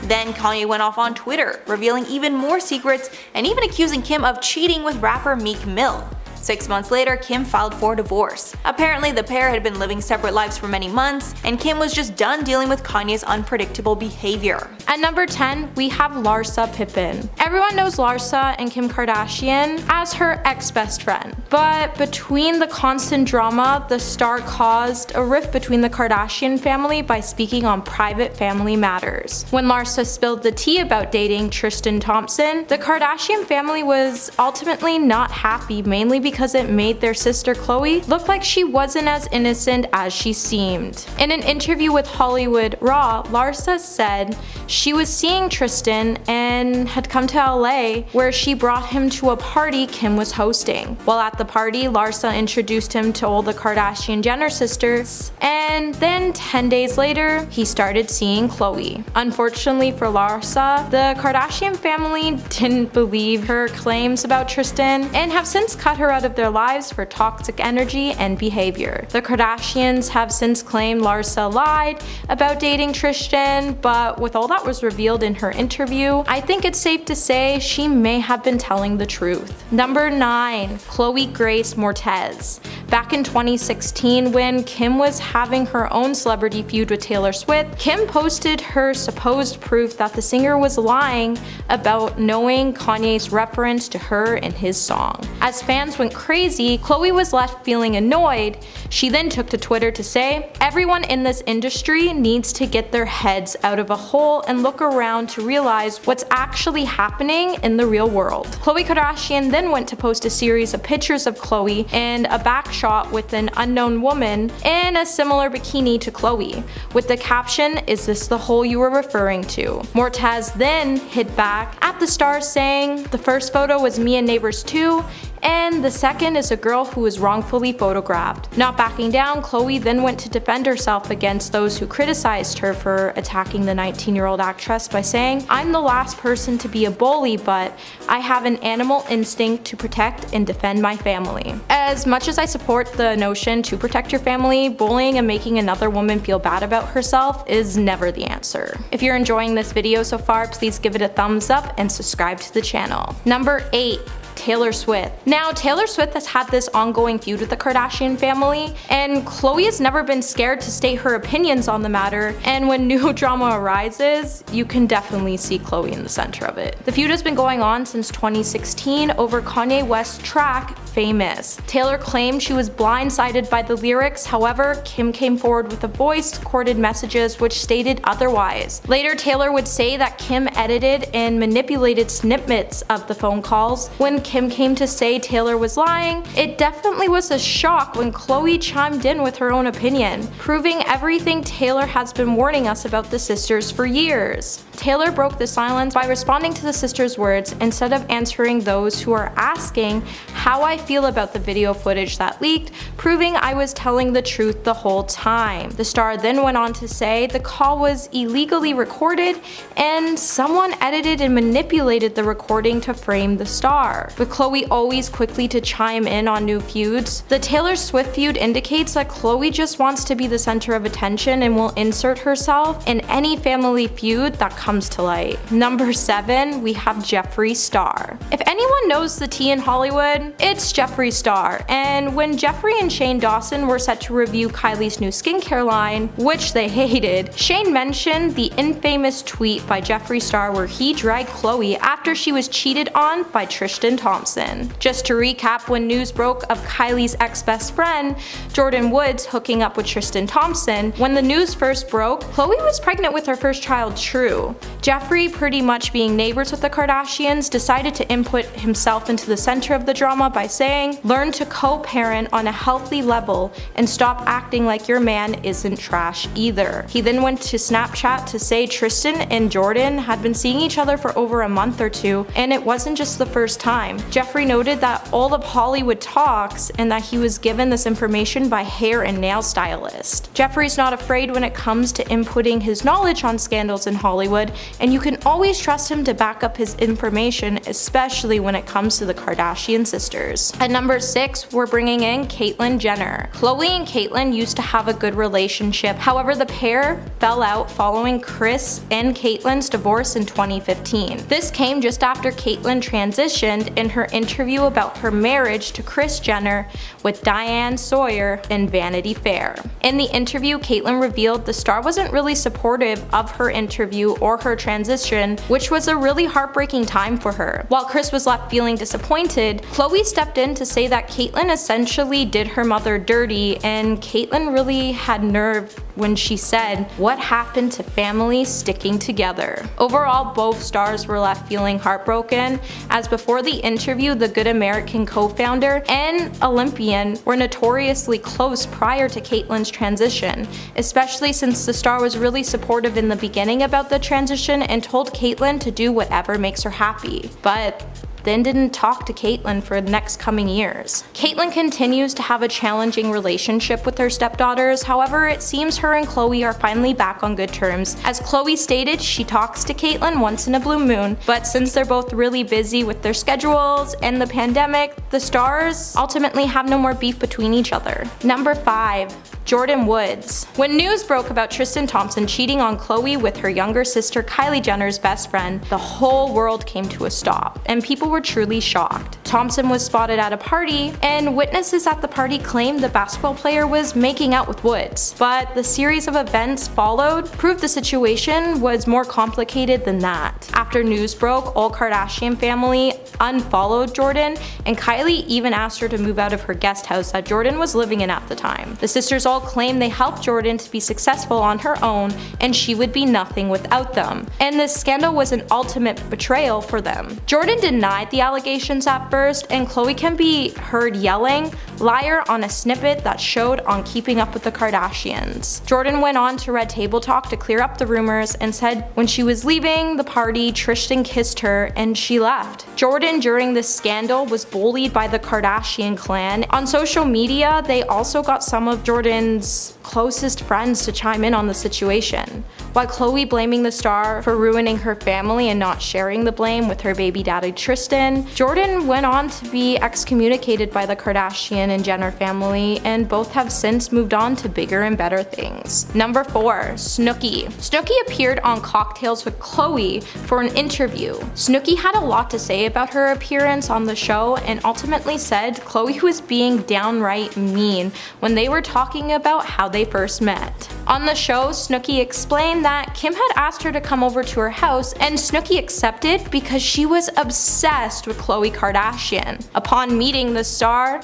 Then Kanye went off on Twitter, revealing even more secrets and even accusing Kim of cheating with rapper Meek Mill. 6 months later, Kim filed for divorce. Apparently, the pair had been living separate lives for many months, and Kim was just done dealing with Kanye's unpredictable behavior. At number 10, we have Larsa Pippen. Everyone knows Larsa and Kim Kardashian as her ex-best friend. But between the constant drama, the star caused a rift between the Kardashian family by speaking on private family matters. When Larsa spilled the tea about dating Tristan Thompson, the Kardashian family was ultimately not happy, mainly because it made their sister Khloe look like she wasn't as innocent as she seemed. In an interview with Hollywood Raw, Larsa said she was seeing Tristan and had come to LA, where she brought him to a party Kim was hosting. While at the party, Larsa introduced him to all the Kardashian Jenner sisters, and then 10 days later, he started seeing Khloe. Unfortunately for Larsa, the Kardashian family didn't believe her claims about Tristan and have since cut her out of their lives for toxic energy and behavior. The Kardashians have since claimed Larsa lied about dating Tristan, but with all that was revealed in her interview, I think it's safe to say she may have been telling the truth. Number 9, Chloe Grace Moretz. Back in 2016, when Kim was having her own celebrity feud with Taylor Swift, Kim posted her supposed proof that the singer was lying about knowing Kanye's reference to her in his song. As fans went crazy, Chloe was left feeling annoyed. She then took to Twitter to say, "Everyone in this industry needs to get their heads out of a hole and look around to realize what's actually happening in the real world." Khloe Kardashian then went to post a series of pictures of Chloe and a back shot with an unknown woman in a similar bikini to Chloe, with the caption, "Is this the hole you were referring to?" Moretz then hit back at the stars saying, "The first photo was me and neighbors too, and the second is a girl who was wrongfully photographed." Not backing down, Chloe then went to defend herself against those who criticized her for attacking the 19-year-old actress by saying, "I'm the last person to be a bully, but I have an animal instinct to protect and defend my family." As much as I support the notion to protect your family, bullying and making another woman feel bad about herself is never the answer. If you're enjoying this video so far, please give it a thumbs up and subscribe to the channel. Number 8. Taylor Swift. Now, Taylor Swift has had this ongoing feud with the Kardashian family, and Khloe has never been scared to state her opinions on the matter, and when new drama arises, you can definitely see Khloe in the center of it. The feud has been going on since 2016 over Kanye West's track, Famous. Taylor claimed she was blindsided by the lyrics, however, Kim came forward with a voice-recorded messages which stated otherwise. Later, Taylor would say that Kim edited and manipulated snippets of the phone calls. When Kim came to say Taylor was lying, it definitely was a shock when Khloe chimed in with her own opinion, proving everything Taylor has been warning us about the sisters for years. Taylor broke the silence by responding to the sisters' words instead of answering those who are asking how I feel about the video footage that leaked, proving I was telling the truth the whole time. The star then went on to say the call was illegally recorded and someone edited and manipulated the recording to frame the star. With Khloe always quickly to chime in on new feuds, the Taylor Swift feud indicates that Khloe just wants to be the center of attention and will insert herself in any family feud that comes to light. Number 7, we have Jeffree Star. If anyone knows the tea in Hollywood, it's Jeffree Star, and when Jeffree and Shane Dawson were set to review Kylie's new skincare line, which they hated, Shane mentioned the infamous tweet by Jeffree Star where he dragged Khloe after she was cheated on by Tristan Thompson. Just to recap, when news broke of Kylie's ex-best friend, Jordyn Woods, hooking up with Tristan Thompson, when the news first broke, Khloe was pregnant with her first child, True. Jeffree, pretty much being neighbors with the Kardashians, decided to input himself into the center of the drama by saying, saying, "Learn to co-parent on a healthy level and stop acting like your man isn't trash either." He then went to Snapchat to say Tristan and Jordan had been seeing each other for over a month or two, and it wasn't just the first time. Jeffree noted that all of Hollywood talks and that he was given this information by hair and nail stylist. Jeffree's not afraid when it comes to inputting his knowledge on scandals in Hollywood, and you can always trust him to back up his information, especially when it comes to the Kardashian sisters. At number 6, we're bringing in Caitlyn Jenner. Khloe and Caitlyn used to have a good relationship, however the pair fell out following Kris and Caitlyn's divorce in 2015. This came just after Caitlyn transitioned in her interview about her marriage to Kris Jenner with Diane Sawyer in Vanity Fair. In the interview, Caitlyn revealed the star wasn't really supportive of her interview or her transition, which was a really heartbreaking time for her. While Kris was left feeling disappointed, Khloe stepped in to say that Caitlyn essentially did her mother dirty, and Caitlyn really had nerve when she said, "What happened to family sticking together?" Overall, both stars were left feeling heartbroken, as before the interview, the Good American co-founder and Olympian were notoriously close prior to Caitlyn's transition, especially since the star was really supportive in the beginning about the transition and told Caitlyn to do whatever makes her happy. But then didn't talk to Caitlyn for the next coming years. Caitlyn continues to have a challenging relationship with her stepdaughters, however it seems her and Khloe are finally back on good terms. As Khloe stated, she talks to Caitlyn once in a blue moon, but since they're both really busy with their schedules and the pandemic, the stars ultimately have no more beef between each other. Number 5. Jordyn Woods. When news broke about Tristan Thompson cheating on Khloe with her younger sister Kylie Jenner's best friend, the whole world came to a stop, and people were truly shocked. Thompson was spotted at a party, and witnesses at the party claimed the basketball player was making out with Woods. But the series of events followed proved the situation was more complicated than that. After news broke, all Kardashian family unfollowed Jordyn, and Kylie even asked her to move out of her guest house that Jordyn was living in at the time. The sisters all claimed they helped Jordyn to be successful on her own, and she would be nothing without them. And this scandal was an ultimate betrayal for them. Jordyn denied the allegations at first, and Khloe can be heard yelling "liar" on a snippet that showed on Keeping Up with the Kardashians. Jordyn went on to Red Table Talk to clear up the rumors and said when she was leaving the party, Tristan kissed her and she left. Jordyn during this scandal was bullied by the Kardashian clan. On social media, they also got some of Jordyn's closest friends to chime in on the situation. While Khloe blaming the star for ruining her family and not sharing the blame with her baby daddy Tristan, Jordyn went on to be excommunicated by the Kardashian and Jenner family, and both have since moved on to bigger and better things. Number 4. Snooki. Snooki appeared on Cocktails with Khloe for an interview. Snooki had a lot to say about her appearance on the show and ultimately said Khloe was being downright mean when they were talking about how they first met. On the show, Snooki explained that Kim had asked her to come over to her house, and Snooki accepted because she was obsessed with Khloe Kardashian. Upon meeting the star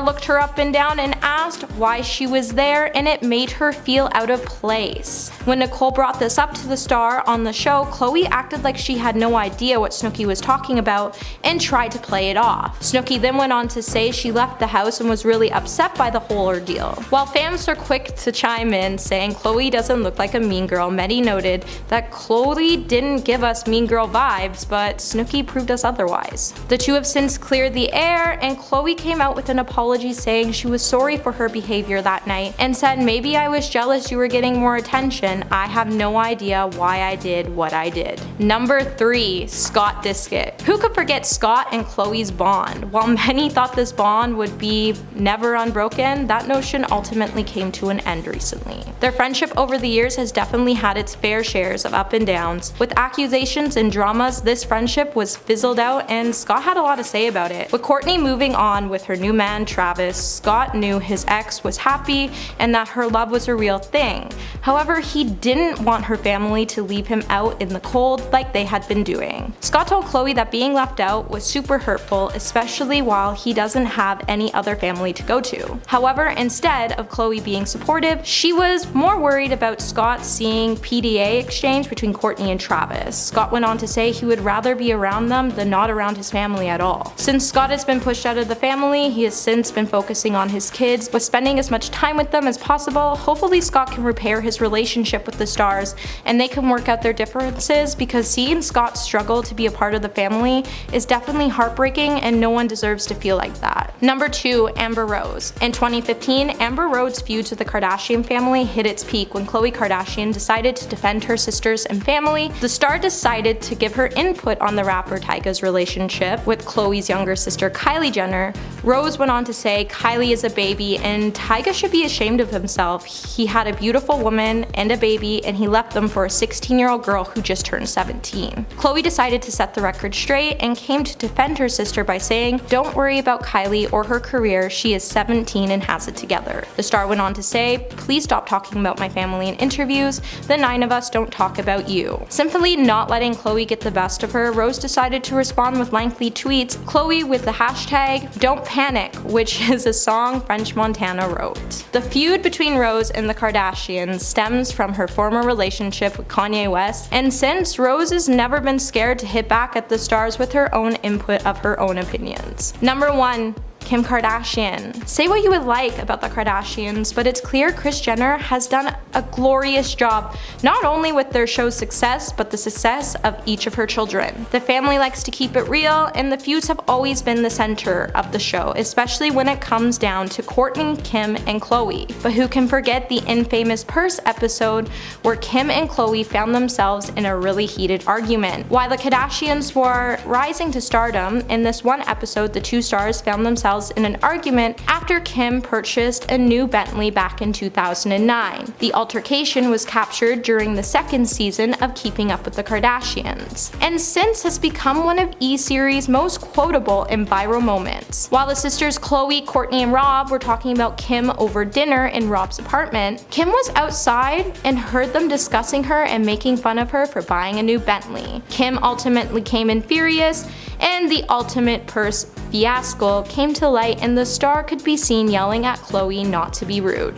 looked her up and down and asked why she was there, and it made her feel out of place. When Nicole brought this up to the star on the show, Khloe acted like she had no idea what Snooki was talking about and tried to play it off. Snooki then went on to say she left the house and was really upset by the whole ordeal. While fans are quick to chime in saying Khloe doesn't look like a mean girl, many noted that Khloe didn't give us mean girl vibes, but Snooki proved us otherwise. The two have since cleared the air, and Khloe came out with an apology saying she was sorry for her behavior that night and said, "Maybe I was jealous you were getting more attention. I have no idea why I did what I did." Number 3. Scott Disick. Who could forget Scott and Khloe's bond? While many thought this bond would be never unbroken, that notion ultimately came to an end recently. Their friendship over the years has definitely had its fair shares of up and downs. With accusations and dramas, this friendship was fizzled out, and Scott had a lot to say about it. With Kourtney moving on with her new man Travis, Scott knew his ex was happy and that her love was a real thing. However, he didn't want her family to leave him out in the cold like they had been doing. Scott told Khloe that being left out was super hurtful, especially while he doesn't have any other family to go to. However, instead of Khloe being supportive, she was more more worried about Scott seeing PDA exchange between Kourtney and Travis. Scott went on to say he would rather be around them than not around his family at all. Since Scott has been pushed out of the family, he has since been focusing on his kids, but spending as much time with them as possible. Hopefully Scott can repair his relationship with the stars and they can work out their differences, because seeing Scott struggle to be a part of the family is definitely heartbreaking and no one deserves to feel like that. Number 2, Amber Rose. In 2015, Amber Rose's feud with the Kardashian family hit its peak when Khloe Kardashian decided to defend her sisters and family. The star decided to give her input on the rapper Tyga's relationship with Khloe's younger sister Kylie Jenner. Rose went on to say Kylie is a baby and Tyga should be ashamed of himself. He had a beautiful woman and a baby and he left them for a 16-year-old girl who just turned 17. Khloe decided to set the record straight and came to defend her sister by saying, "Don't worry about Kylie or her career, she is 17 and has it together." The star went on to say, "Please stop talking about my family in interviews, the 9 of us don't talk about you." Simply not letting Khloe get the best of her, Rose decided to respond with lengthy tweets, Khloe with the hashtag "Don't Panic," which is a song French Montana wrote. The feud between Rose and the Kardashians stems from her former relationship with Kanye West, and since Rose has never been scared to hit back at the stars with her own input of her own opinions. Number 1, Kim Kardashian. Say what you would like about the Kardashians, but it's clear Kris Jenner has done a glorious job, not only with their show's success, but the success of each of her children. The family likes to keep it real, and the feuds have always been the center of the show, especially when it comes down to Kourtney, Kim, and Khloe. But who can forget the infamous purse episode where Kim and Khloe found themselves in a really heated argument? While the Kardashians were rising to stardom, in this one episode the two stars found themselves in an argument after Kim purchased a new Bentley back in 2009. The altercation was captured during the second season of Keeping Up with the Kardashians, and since has become one of E-Series' most quotable and viral moments. While the sisters Khloe, Kourtney, and Rob were talking about Kim over dinner in Rob's apartment, Kim was outside and heard them discussing her and making fun of her for buying a new Bentley. Kim ultimately came in furious, and the ultimate purse fiasco came to light, and the star could be seen yelling at Khloe not to be rude.